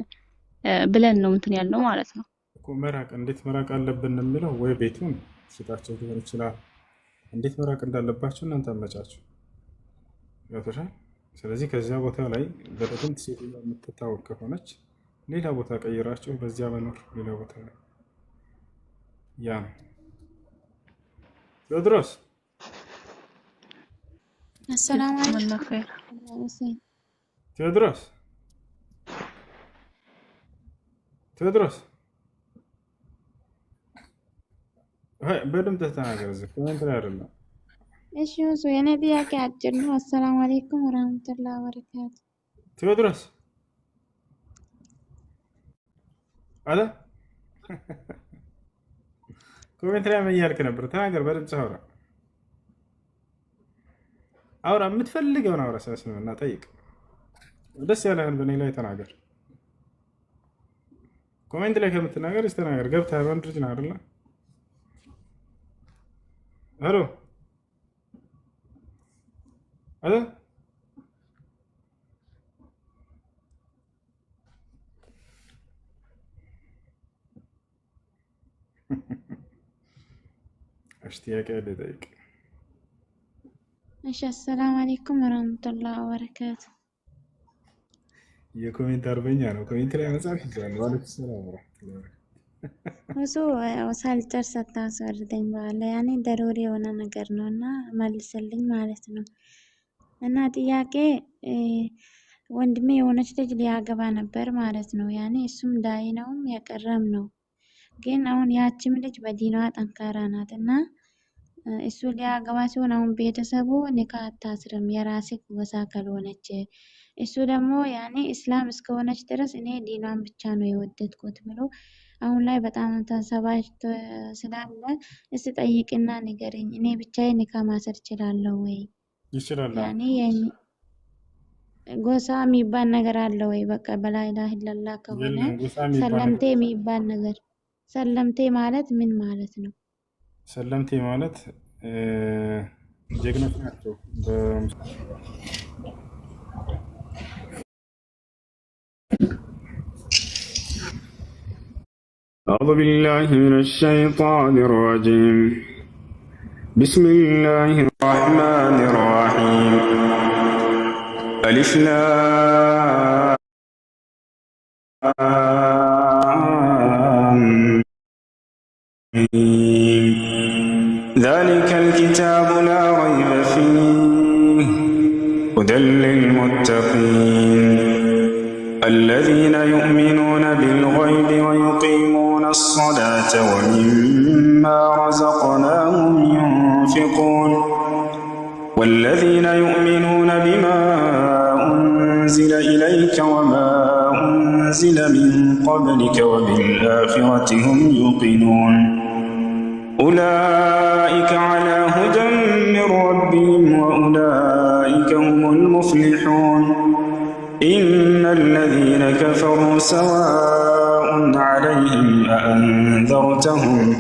ብለን ነው እንትን ያለው ማለት ነው እኮ። መራቅ እንዴት መራቅ አለብን የሚለው ወይ ቤቱን ስጣቸው ሊሆን ይችላል። እንዴት መራቅ እንዳለባችሁ እናንተ አመቻችሁ ያተሻል። ስለዚህ ከዚያ ቦታ ላይ በደንብ ሴትዮ የምትታወቅ ከሆነች ሌላ ቦታ ቀይራችሁ በዚያ መኖር፣ ሌላ ቦታ ላይ ያ ነው። ቴዎድሮስ السلام عليكم. ቴዎድሮስ በደንብ ተናገር። እዚህ ኮሜንት ላይ አይደለም። እሺ ወሱ የኔ ጥያቄ አጭር ነው። አሰላሙ አለይኩም ወራህመቱላሂ ወበረካቱ። ቴዎድሮስ አለ ኮሜንት ላይ ምን እያልክ ነበር? ተናገር፣ በድምጽ አውራ አውራ፣ የምትፈልገውን አውራ። ሳስነውና ጠይቅ፣ ደስ ያለህን በእኔ ላይ ተናገር። ኮሜንት ላይ ከምትናገር ተናገር። ገብተህ ወንድ ልጅ ነህ አይደለ? ሄሎ አለ እሺ፣ ጥያቄ ልጠይቅ። እሺ አሰላሙ አለይኩም ወራህመቱላሂ ወበረካቱ። የኮሜንት አርበኛ ነው። ኮሜንት ላይ መጻፍ ይችላል። ዋለይኩም ሰላም ወራህመቱላሂ ወበረካቱ። ወሱ ሳልጨርስ አታስወርደኝ ባለ ያኔ ደሮሪ የሆነ ነገር ነውና መልስልኝ ማለት ነው። እና ጥያቄ ወንድሜ የሆነች ልጅ ሊያገባ ነበር ማለት ነው። ያኔ እሱም ዳይ ነውም ያቀረም ነው። ግን አሁን ያቺም ልጅ በዲኗ ጠንካራ ናትና እሱ ሊያገባ ሲሆን አሁን ቤተሰቡ ኒካ አታስርም የራሴ ጎሳ ካልሆነች፣ እሱ ደግሞ ያኔ እስላም እስከሆነች ድረስ እኔ ዲኗን ብቻ ነው የወደድኩት ብሎ አሁን ላይ በጣም ተሰባጅቶ ስላለ እስቲ ጠይቅና ንገረኝ። እኔ ብቻዬን ኒካ ማሰር እችላለሁ ወይ? ይችላል። ያኔ ጎሳ የሚባል ነገር አለ ወይ? በቃ በላ ኢላሀ ኢለላህ ከሆነ ሰለምቴ የሚባል ነገር። ሰለምቴ ማለት ምን ማለት ነው? ሰለምቴ ማለት ጀግኖች ናቸው። أعوذ بالله من الشيطان الرجيم. بسم الله الرحمن الرحيم. ألف لام ذلك الكتاب لا ريب فيه هدى للمتقين الذين يؤمنون بالغيب ويقيمون الصلاة ومما رزقناهم ينفقون والذين يؤمنون بما أنزل إليك وما أنزل من قبلك وبالآخرة هم يوقنون أولئك على هدى من ربهم وأولئك هم المفلحون إن الذين كفروا سواء عليهم أأنذرتهم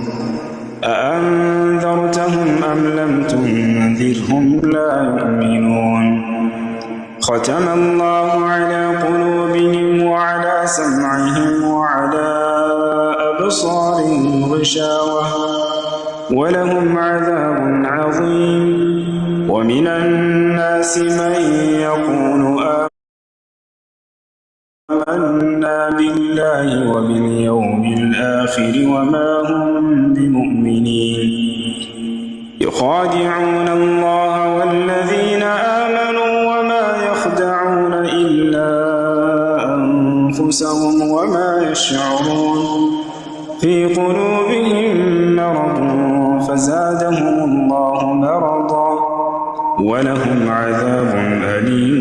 أم لم تنذرهم لا يؤمنون ختم الله على قلوبهم وعلى سمعهم وعلى أبصارهم غشاوة ولهم عذاب عظيم ومن الناس من يقول آمنا بالله وباليوم الآخر وما هم بمؤمنين يخادعون الله والذين آمنوا وما يخدعون إلا أنفسهم وما يشعرون في قلوبهم مرض فزادهم الله مرضا ولهم عذاب أليم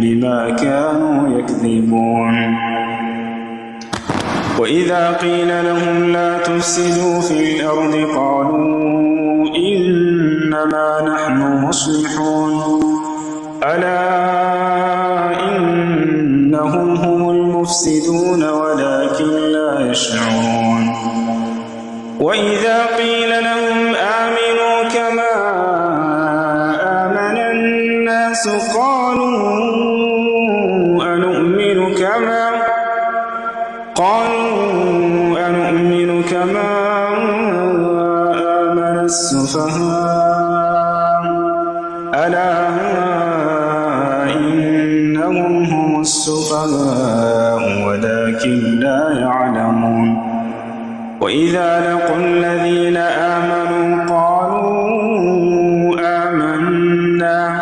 بما كانوا يكذبون وإذا قيل لهم لا تفسدوا في الأرض قالوا إنما نحن مصلحون ألا إنهم هم المفسدون ولكن لا يشعرون وإذا قيل لهم آمنوا كما آمن الناس قالوا أنؤمن كما آمن السفهاء ألا إنهم هم السفهاء ولكن لا يعلمون وإذا لقوا الذين آمنوا قالوا آمنا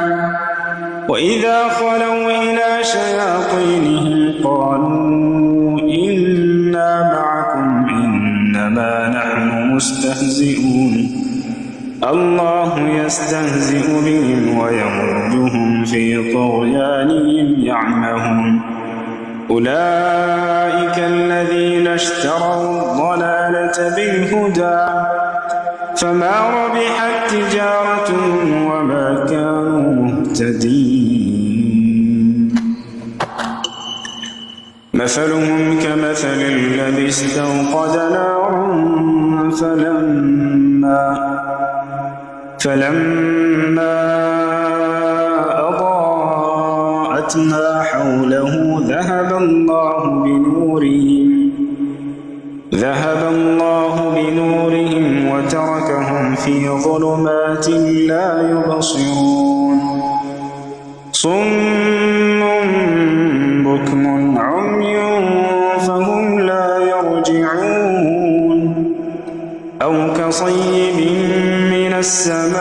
وإذا خلوا إلى شياطينهم قالوا إنا معكم إنما نحن مستهزئون الله يستهزئ بهم ويمدهم في طغيانهم يعمهون أولئك الذين اشتروا الضلالة بالهدى فما ربحت تجارتهم وما كانوا مهتدين مثلهم كمثل الذي استوقد نارا فلما أضاءت ما حوله ذهب الله بنورهم وتركهم في ظلمات لا يبصرون صم بكم عمي فهم لا يرجعون أو كصيب من السماء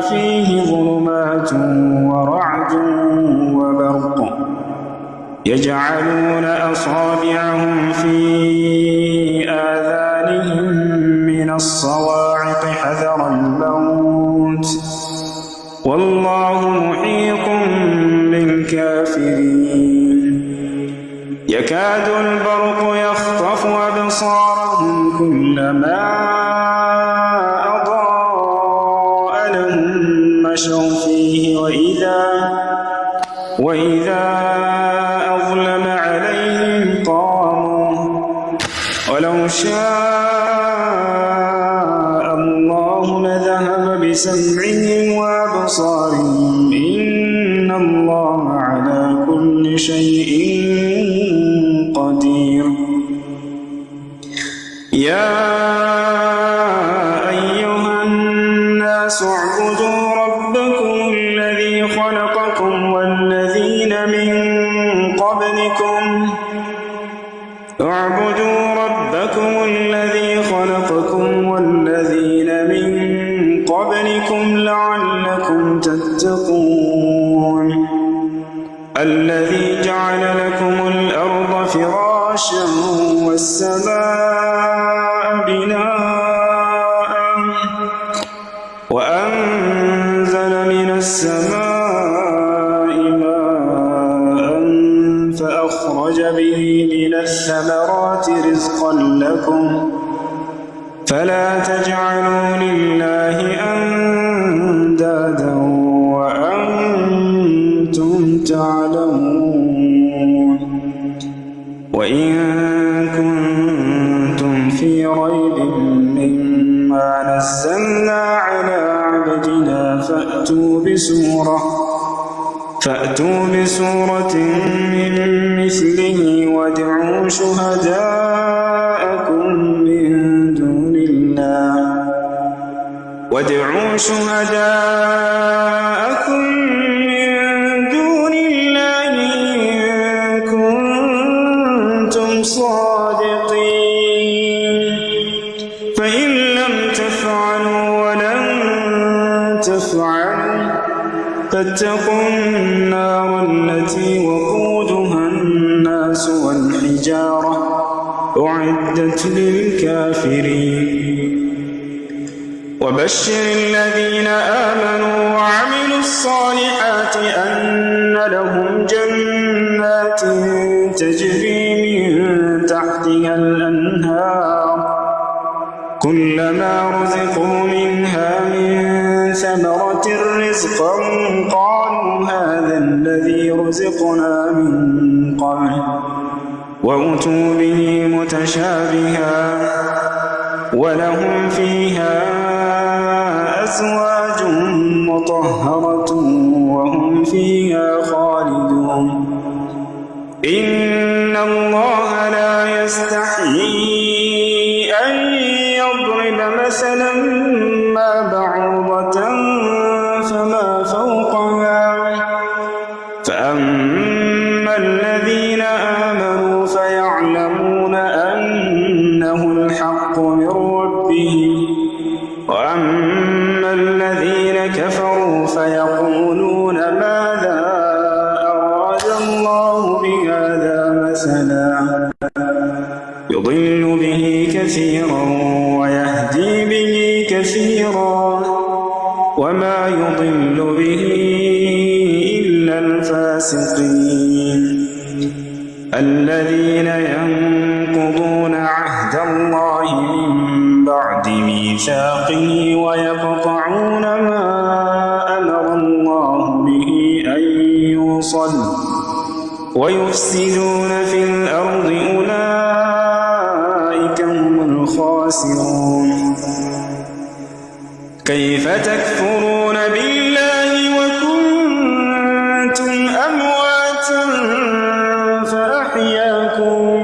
فيه ظلمات ورعد وبرق يجعلون أصابعهم في آذانهم من الصواعق حذر الموت والله محيط بالكافرين يكاد البرق يخطف أبصارهم كلما أضاء لهم مشوا فيه وإذا أظلم عليهم قاموا ولو شاء الله لذهب بسمعهم وأبصارهم إن الله على كل شيء قدير يا أيها الناس اعبدوا ربكم الذي خلقكم والذين من قبلكم لعلكم تتقون السماء بناء وأنزل من السماء ماء فأخرج به من الثمرات رزقا لكم فلا تجعلوا لله أندادا وأنتم تعلمون وإن كنتم في ريب مما نزلنا على عبدنا فأتوا بسورة من مثله وادعوا شهداءكم من دون الله إن كنتم صادقين فإن لم تفعلوا ولن تفعلوا فاتقوا النار التي وقودها الناس والحجارة أعدت للكافرين وبشر الذين آمنوا وعملوا الصالحات أن لهم جنات تجري من تحتها الأنهار كلما رزقوا منها من ثمرة رزقا قالوا هذا الذي رزقنا من قبل وأتوا به متشابها ولهم فيها أزواج مطهرة وهم فيها خالدون إن الله لا يستحيي أن يضرب مثلا ما بعوضة فما فوقها فأما الذين آمنوا فيعلمون أنه الحق من ربهم وأما الذين كفروا فيقولون ماذا أراد الله بهذا مثلا يضل به كثيرا ويهدي به كثيرا وما يضل به إلا الفاسقين الذين ينقضون عهد الله من بعد ميثاقه ويقطعون ما أمر الله به أن يوصل ويفسدون في الأرض أولئك هم الخاسرون كيف تكفرون بالله وكنتم أمواتا فأحياكم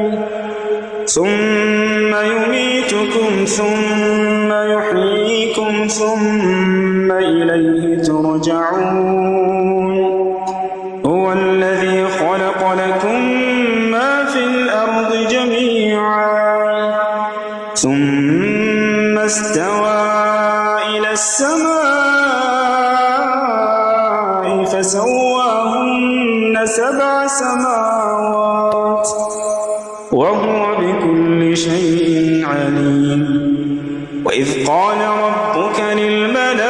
ثم يميتكم ثم يحييكم ثم إليه ترجعون هو الذي خلق لكم ما في الأرض جميعا ثم استوى إلى السماء فسواهن 7 سماوات وهو بكل شيء عليم وإذ قال ربك للملائكة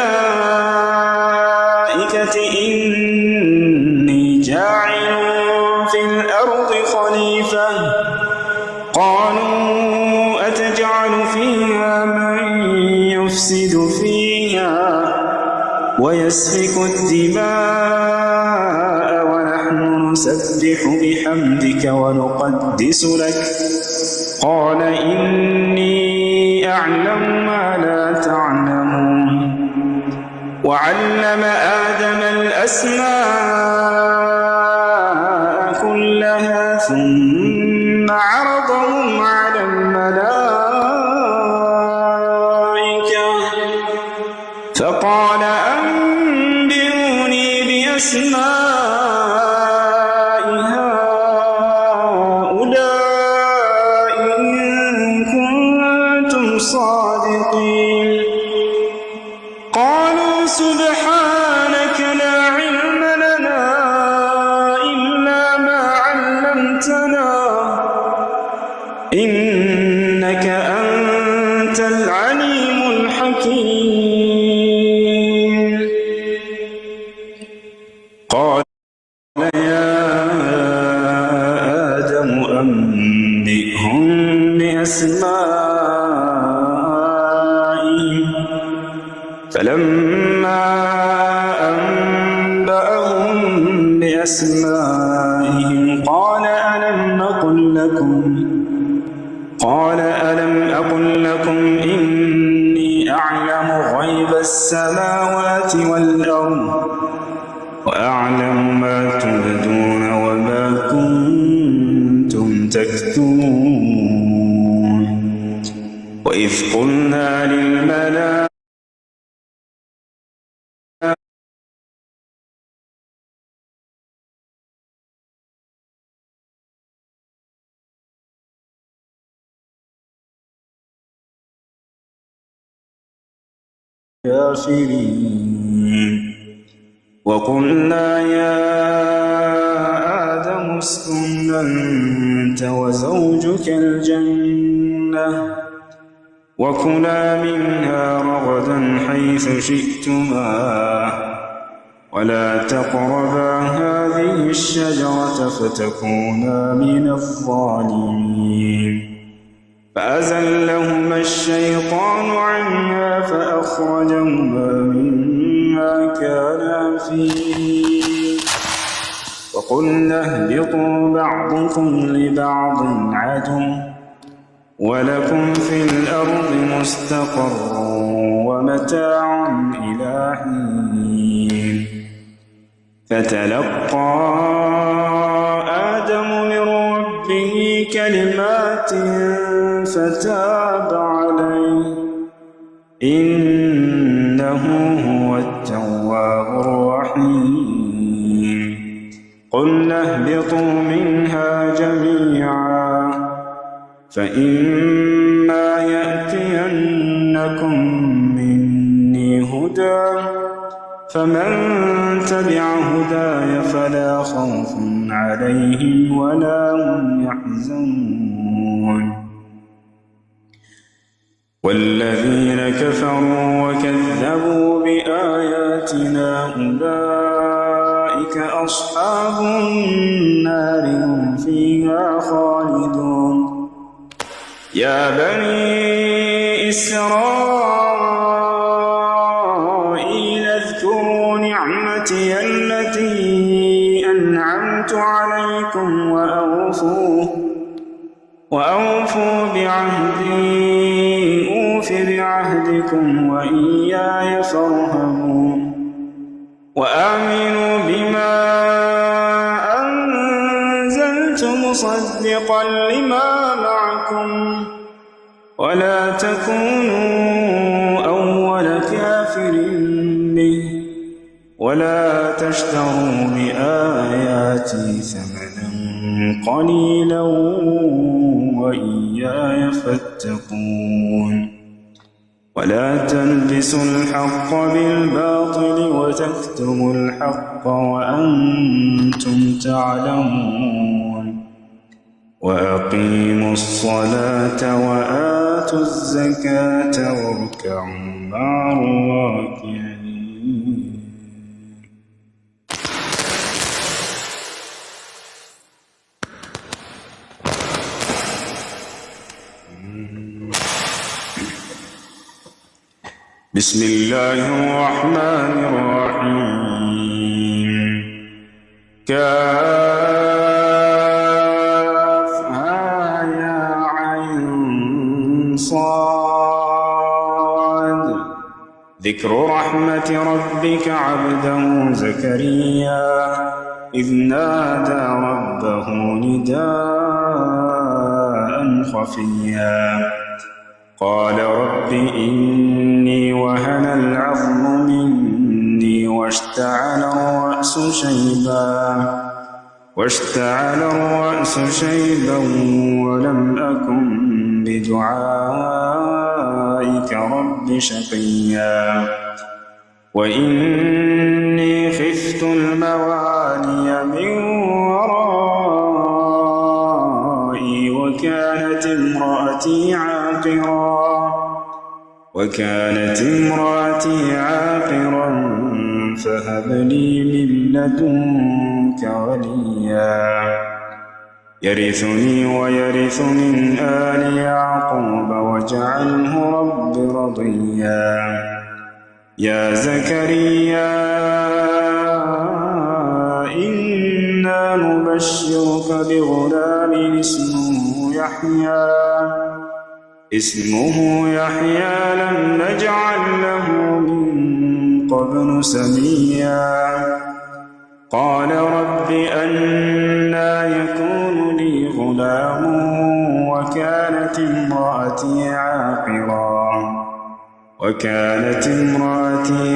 إني جاعل في الأرض خليفة قالوا أتجعل فيها من يفسد فيها ويسفك الدماء ونحن نسبح بحمدك ونقدس لك قال إني أعلم ما لا تعلمون وعلم آدم الأسماء كلها ثم عرضهم على الملائكة فقال أنبئوني بأسماء هؤلاء إن كنتم صادقين قالوا سبحانك لا علم لنا إلا ما علمتنا إنك أنت العليم الحكيم. قال يا آدم أنبئهم بأسمائهم. فلما أنبأهم بأسمائهم قال ألم أقل لكم إني أعلم غيب السماوات والأرض وأعلم ما تبدون وما كنتم تكتمون. وإذ قلنا للملائكة كافرين. وقلنا يا آدم اسكن أنت وزوجك الجنة وكلا منها رغدا حيث شئتما ولا تقربا هذه الشجرة فتكونا من الظالمين. فأزلهما الشيطان عنها فأخرجهما مما كانا فيه وقلنا اهبطوا بعضكم لبعض عدو ولكم في الأرض مستقر ومتاع إلى حين. فتلقى آدم من ربه كلمات فتاب عليه إنه هو التواب الرحيم. قلنا اهبطوا منها جميعا فإما يأتينكم مني هدى فمن تبع هداي فلا خوف عليهم ولا هم يحزنون. والذين كفروا وكذبوا بآياتنا أولئك أصحاب النار هم فيها خالدون. يا بني إسرائيل اذكروا نعمتي التي أنعمت عليكم وأوفوا بعهدي أوف بعهدكم وإياي فارهبون. وآمنوا بما أنزلت مصدقا لما معكم ولا تكونوا أول كافر به ولا تشتروا بآياتي ثمنا قليلا وإياي فاتقون. ولا تلبسوا الحق بالباطل وتكتموا الحق وأنتم تعلمون. وأقيموا الصلاة وآتوا الزكاة واركعوا مع الراكعين. بسم الله الرحمن الرحيم. كافها يا عين صاد. ذكر رحمة ربك عبده زكريا إذ نادى ربه نداء خفيا قال رب إني وهن العظم مني واشتعل الرأس شيبا ولم أكن بدعائك رب شقيا. وإني خفت الموالي من ورائي وكانت امرأتي امرأتي عاقرا فهب لي من لدنك وليا يرثني ويرث من آل يعقوب واجعله رب رضيا يا زكريا إنا نبشرك بغلام اسمه يحيى لم نجعل له من قبل سميا قال رب أنى يكون لي غلام وكانت امرأتي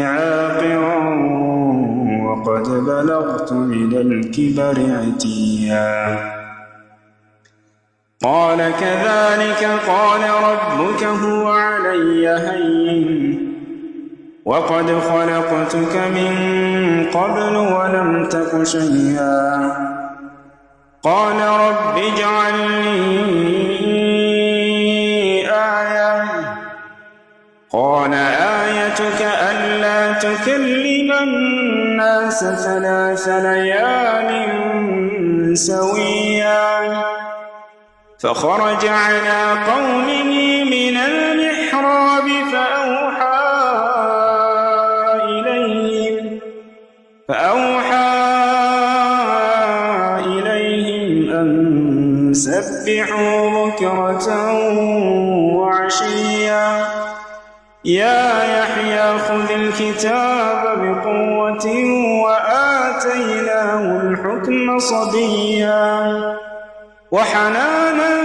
عاقرا وقد بلغت من الكبر عتيا قال كذلك قال ربك هو علي هين وقد خلقتك من قبل ولم تك شيئا قال رب اجعل لي آية قال آيتك ألا تكلم الناس 3 ليال سويا فخرج على قومه من المحراب فأوحى إليهم أن سبحوا بكرة وعشيا يا يحيى خذ الكتاب بقوة وآتيناه الحكم صبيا وحنانا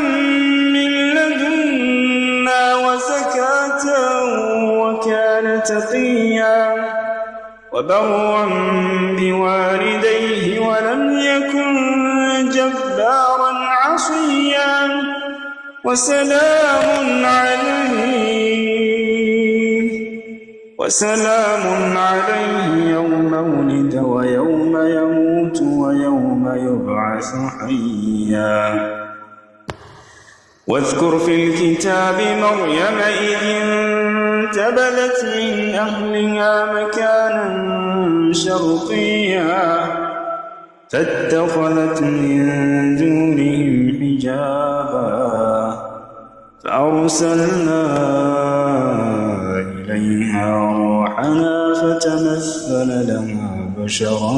من لدنا وزكاة وكان تقيا وبرا بوالديه ولم يكن جبارا عصيا وسلام عليه يوم ولد ويوم يموت ويوم يبعث حيا واذكر في الكتاب مريم إذ انتبذت من أهلها مكانا شرقيا فاتخذت من دونهم حجابا فأرسلنا إليها روحنا فتمثل لها بشرا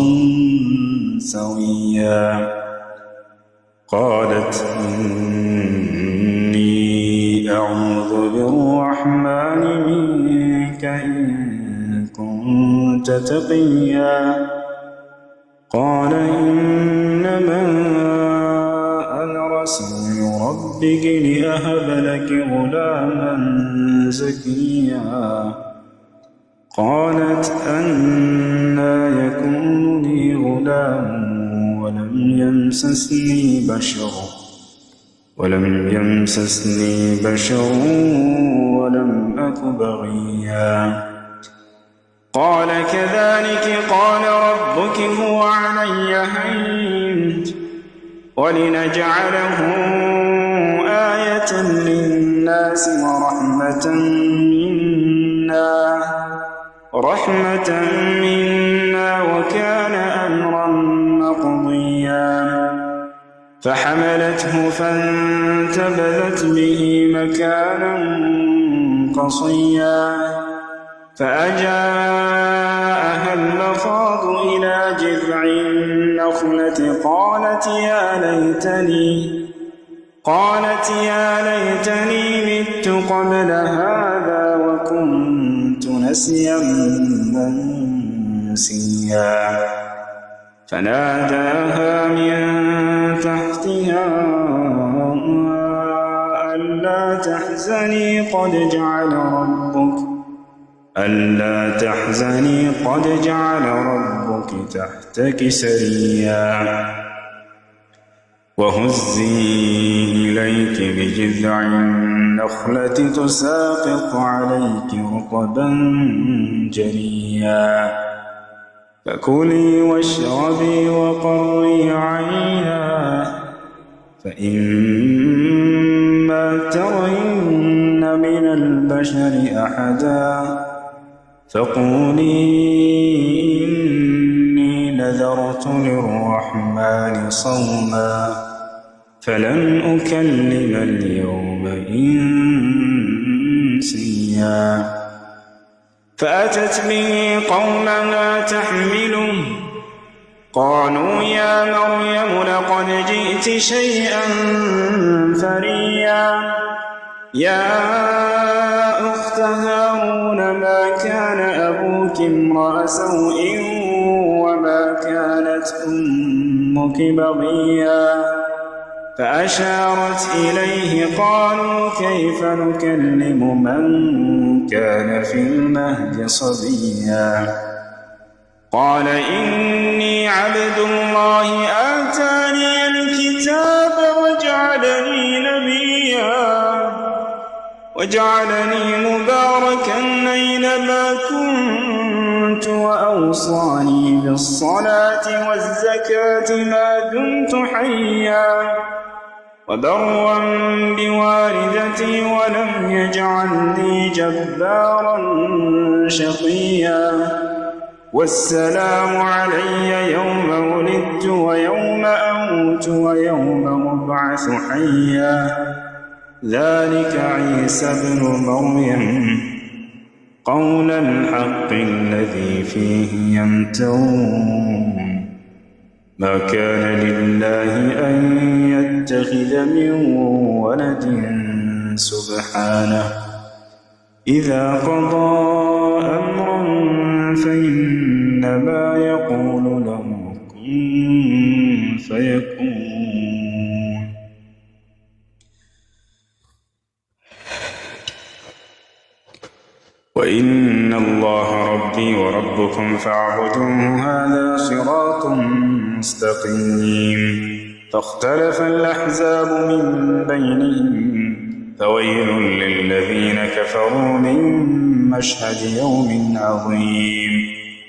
سويا قالت إني أعوذ بالرحمن منك إن كنت تقيا قال إنما أنا رسول ربك لأهب لك غلاما زكيا قالت أنى يكون لي غلام ولم يمسسني بشر ولم أك بغيا قال كذلك قال ربك هو علي هين ولنجعله آية للناس ورحمة منا وكان أمرا مقضيا فحملته فانتبذت به مكانا قصيا فأجاءها المخاض إلى جذع النخلة قالت يا ليتني مت قبل هذا وكنت نسيا منسيا فناداها من تحتها ألا تحزني قد جعل ربك تحتك سريا وهزي إليك بجذع النخلة تساقط عليك رطبا جنيا فكلي واشربي وقري عينا فإما ترين من البشر أحدا فقولي إني نذرت للرحمن صوما فلن أكلم اليوم إنسيا فأتت به قومها تحمله قالوا يا مريم لقد جئت شيئا فريا يا أخت هارون ما كان أبوك امرأ سوء وما كانت أمك بغيا فأشارت إليه قالوا كيف نكلم من كان في المهد صبيا قال إني عبد الله آتاني الكتاب وجعلني نبيا وجعلني مباركا أينما كنت وأوصاني بالصلاة والزكاة ما دمت حيا وبرا بوالدتي ولم يجعلني جبارا شقيا والسلام علي يوم ولدت ويوم أموت ويوم أبعث حيا ذلك عيسى ابن مريم قول الحق الذي فيه يمترون ما كان لله أن يتخذ من ولد سبحانه إذا قضى أمرا فإنما يقول له كن فيكون وإن الله ربي وربكم فاعبدوه هذا صراط مستقيم فاختلف الأحزاب من بينهم فويل للذين كفروا من مشهد يوم عظيم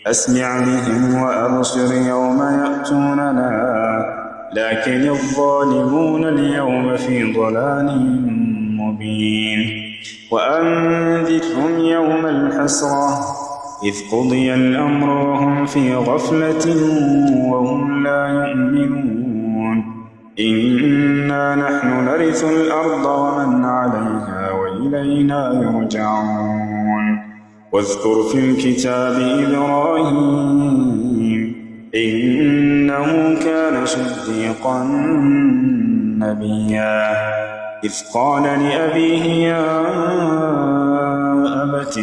أسمع بهم وأبصر يوم يأتوننا لكن الظالمون اليوم في ضلال مبين وأنذرهم يوم الحسرة إذ قضي الأمر وهم في غفلة وهم لا يؤمنون إنا نحن نرث الأرض ومن عليها وإلينا يرجعون واذكر في الكتاب إبراهيم إنه كان صديقا نبيا إذ قال لأبيه يا أبت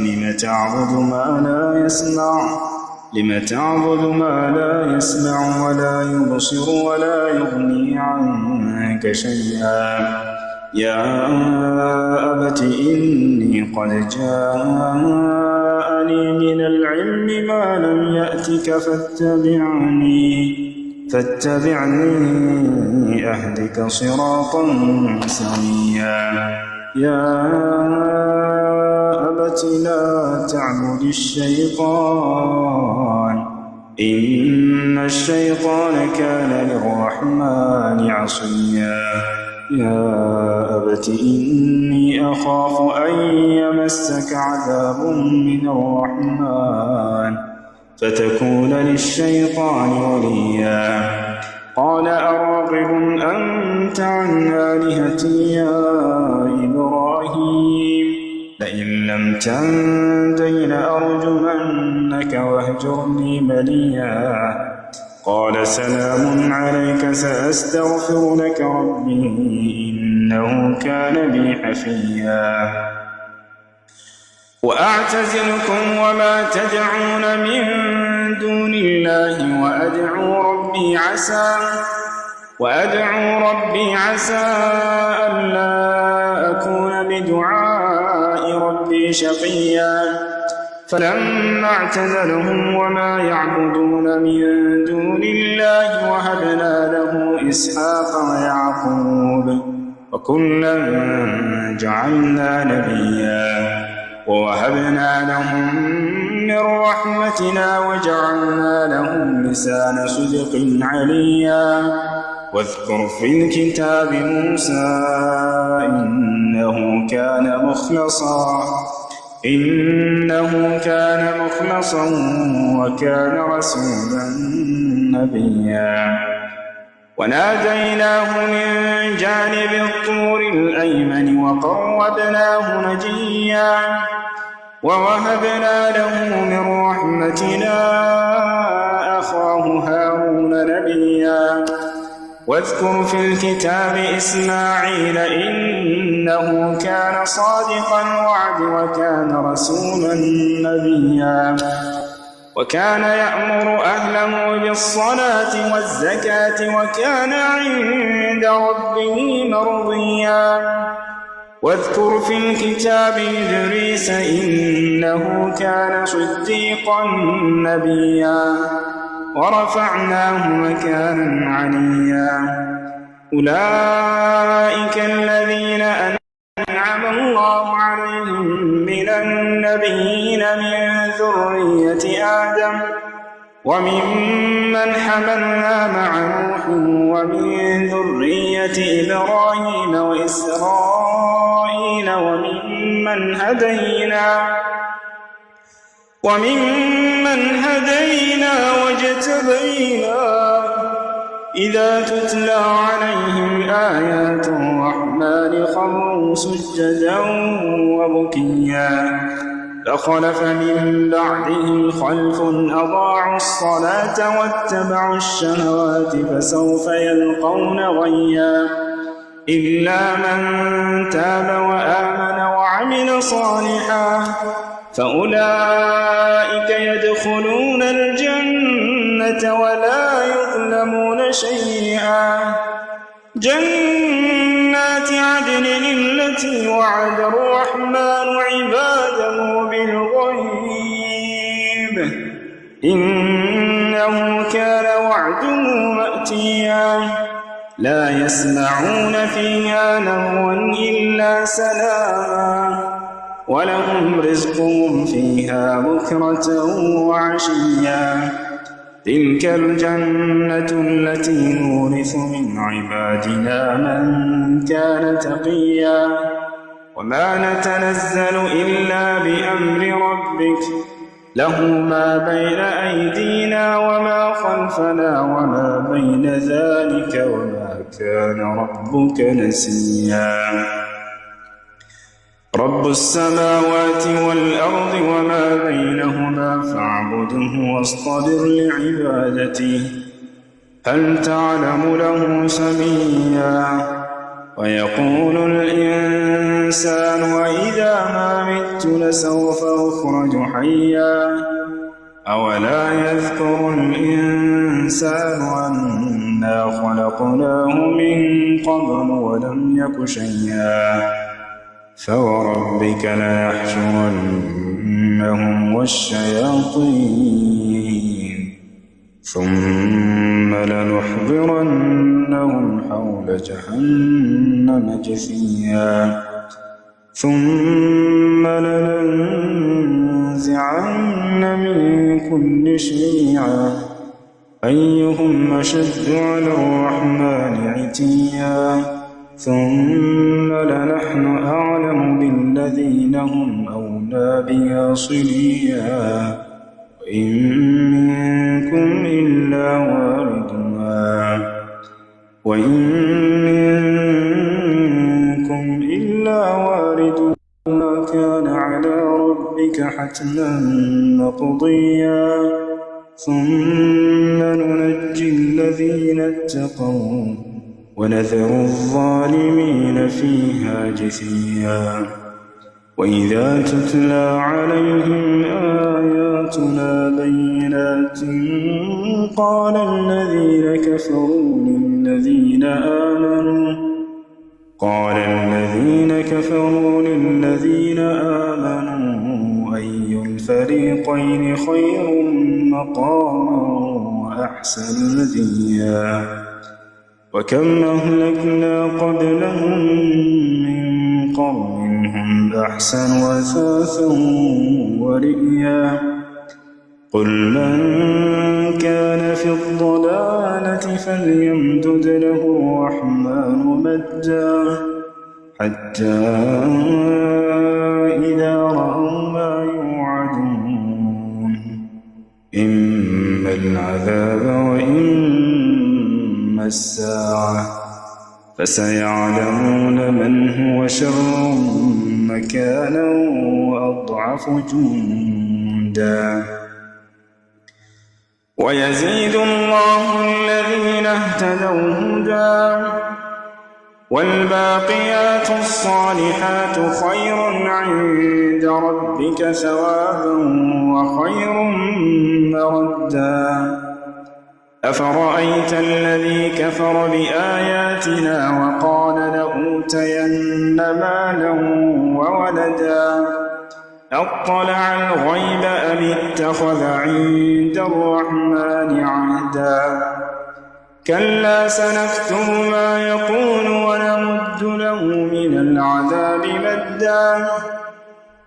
لم تعبد ما لا يسمع ولا يبصر ولا يغني عنك شيئا يا أبت إني قد جاءني من العلم ما لم يأتك فاتبعني أهدك صراطا سويا يا أبت لا تعبد الشيطان إن الشيطان كان للرحمن عصيا يا أبت إني أخاف أن يمسك عذاب من الرحمن فتكون للشيطان وليا قال أراغب أنت عن آلهتي يا إبراهيم لئن لم تنته لأرجمنك واهجرني مليا قال سلام عليك سأستغفر لك ربي إنه كان بي حفيا وأعتزلكم وما تدعون من دون الله وأدعو ربي عسى ألا أكون بدعاء ربي شقيا فلما اعتزلهم وما يعبدون من دون الله وهبنا له إسحاق ويعقوب وكلا جعلنا نبيا ووهبنا لهم من رحمتنا وجعلنا لهم لسان صدق عليا واذكر في الكتاب موسى إنه كان مخلصا وكان رسولا نبيا وناديناه من جانب الطور الأيمن وقربناه نجيا ووهبنا له من رحمتنا أخاه هارون نبيا واذكر في الكتاب إسماعيل إنه كان صادق الوعد وكان رسولا نبيا وكان يأمر أهله بالصلاة والزكاة وكان عند ربه مرضيا واذكر في الكتاب إدريس إنه كان صديقا نبيا ورفعناه مكانا عليا أولئك الذين أنعم الله عليهم من النبيين من ذرية آدم وممن حملنا مع نوح ومن ذرية إبراهيم وإسرائيل وممن هدينا واجتبينا إذا تتلى عليهم آيات الرحمن خروا سجدا وبكيا فخلف من بعدهم خلف أضاعوا الصلاة واتبعوا الشهوات فسوف يلقون غيا إلا من تاب وآمن وعمل صالحا فأولئك يدخلون الجنة ولا يظلمون شيئا جنات عدن التي وعد الرحمن عباده بالغيب إنه كان وعده مأتيا لا يسمعون فيها لغوا إلا سلاما ولهم رزقهم فيها بكرة وعشيا تلك الجنة التي نورث من عبادنا من كان تقيا وما نتنزل إلا بأمر ربك له ما بين أيدينا وما خلفنا وما بين ذلك وما كان ربك نسيا رب السماوات والأرض وما بينهما فاعبده واصطبر لعبادته هل تعلم له سميا ويقول الإنسان وإذا ما مت لسوف أخرج حيا أولا يذكر الإنسان أنا خلقناه من قبل ولم يك شيئا فوربك لنحشرنهم والشياطين ثم لنحضرنهم حول جهنم جثيا ثم لننزعن من كل شيعة أيهم أشد على الرحمن عتيا ثم لنحن أعلم بالذين هم أولى بها صليا وإن منكم إلا واردها كان على ربك حتما مقضيا ثم ننجي الذين اتقوا ونذر الظالمين فيها جثيا وإذا تتلى عليهم آياتنا بينات قال الذين كفروا للذين آمنوا أي الفريقين خير مقاما وأحسن نديا وكم أهلكنا قبلهم من قرن هم أحسن أثاثا ورئيا قل من كان في الضلالة فليمدد له الرحمن مدا حتى إذا رأوا ما يوعدون إما العذاب وإما الساعة فسيعلمون من هو شر مكانا وأضعف جندا ويزيد الله الذين اهتدوا هدى والباقيات الصالحات خير عند ربك ثوابا وخير مردا أفرأيت الذي كفر بآياتنا وقال لأوتين مالا وولدا أطلع الغيب أم اتخذ عند الرحمن عهدا كلا سنكتب ما يقول ونمد له من العذاب مدا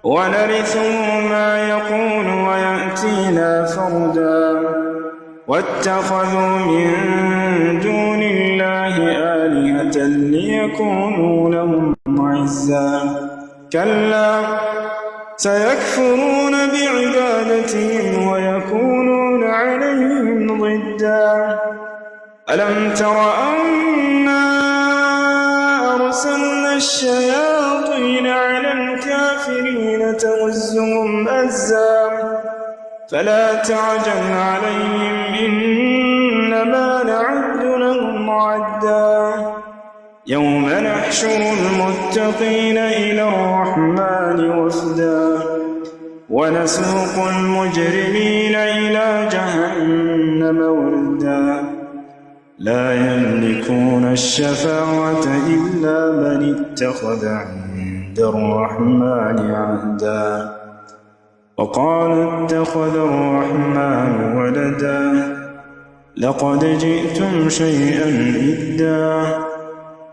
ونرثه ما يقول ويأتينا فردا واتخذوا من دون الله آلهة ليكونوا لهم عزا كلا سيكفرون بعبادتهم ويكونون عليهم ضدا ألم تر أنا أرسلنا الشياطين على الكافرين تؤزهم أزا فلا تعجل عليهم إنما نعد لهم عدا يوم نحشر المتقين إلى الرحمن وفدا ونسوق المجرمين إلى جهنم وردا لا يملكون الشفاعة إلا من اتخذ عند الرحمن عهدا وقالوا اتخذ الرحمن ولدا لقد جئتم شيئا إدا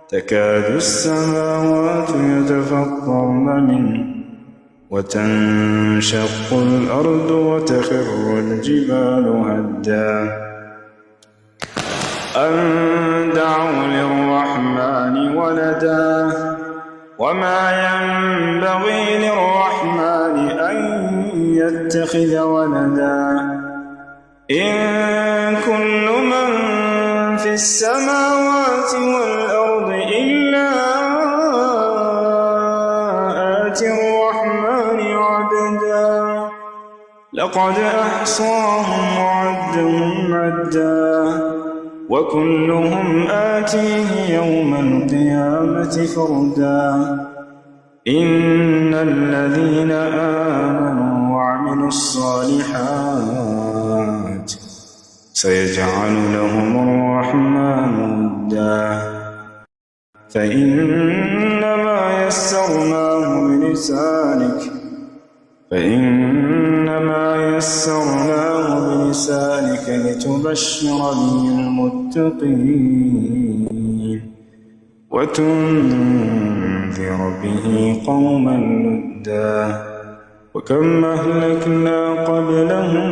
تكاد السماوات يتفطرن منه وتنشق الأرض وتخر الجبال هدا أن دعوا للرحمن ولدا وما ينبغي للرحمن أن يتخذ ولدا إن كل من في السماوات والأرض إلا آتي الرحمن عبدا لقد أحصاهم وعدهم عدا وكلهم آتيه يوم القيامة فردا إن الذين آمنوا وعملوا الصالحات سيجعل لهم الرحمن ودا فإنما يسرناه بلسانك لتبشر به المتقين وتنذر به قوما لدا وكم أهلكنا قبلهم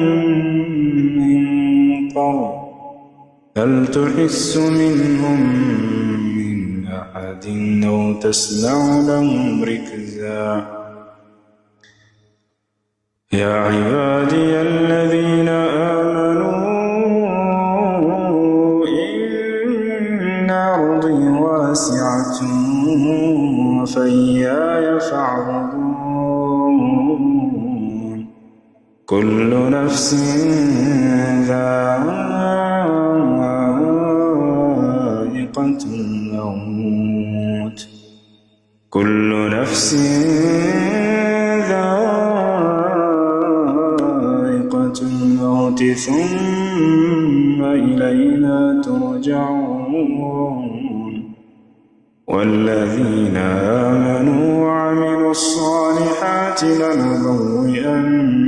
من قرن هل تحس منهم من أحد أو تسمع لهم ركزا يا عبادي الذين آمنوا إن أرضي واسعة فإياي فاعبدون كل نفس ذائقة الموت كل نفس ذائقة الموت ثم إلينا ترجعون والذين آمنوا وعملوا الصالحات لنبوئنهم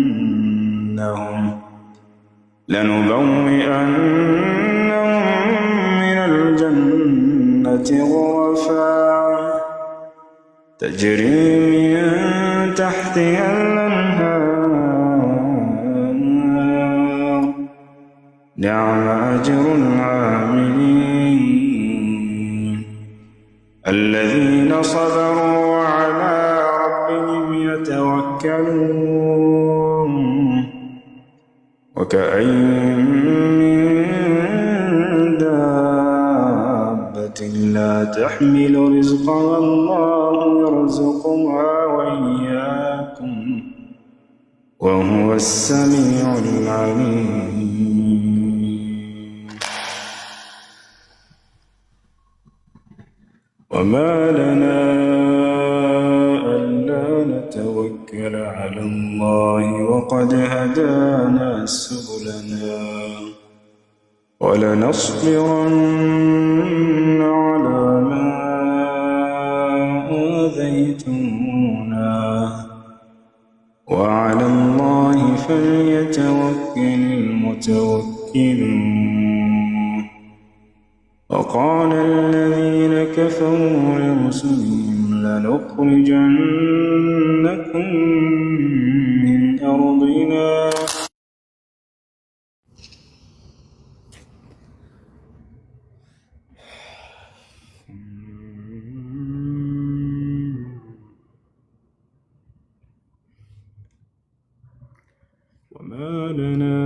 من الجنة غرفا تجري من تحتها الأنهار نعم أجر العاملين الذين صبروا وعلى ربهم يتوكلون وكأين من دابة لا تحمل رزقها الله يرزقها وإياكم وهو السميع العليم. وما لنا ألا نتوكل على الله وقد هدانا سبلنا ولنصبرن على ما آذيتمونا وعلى الله فليتوكل المتوكلون. وقال الذين كفروا لرسلهم لنخرجنكم من أرضنا وما لنا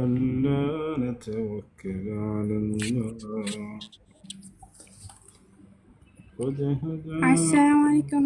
ألا نتوكل على الله قد هدانا السلام عليكم.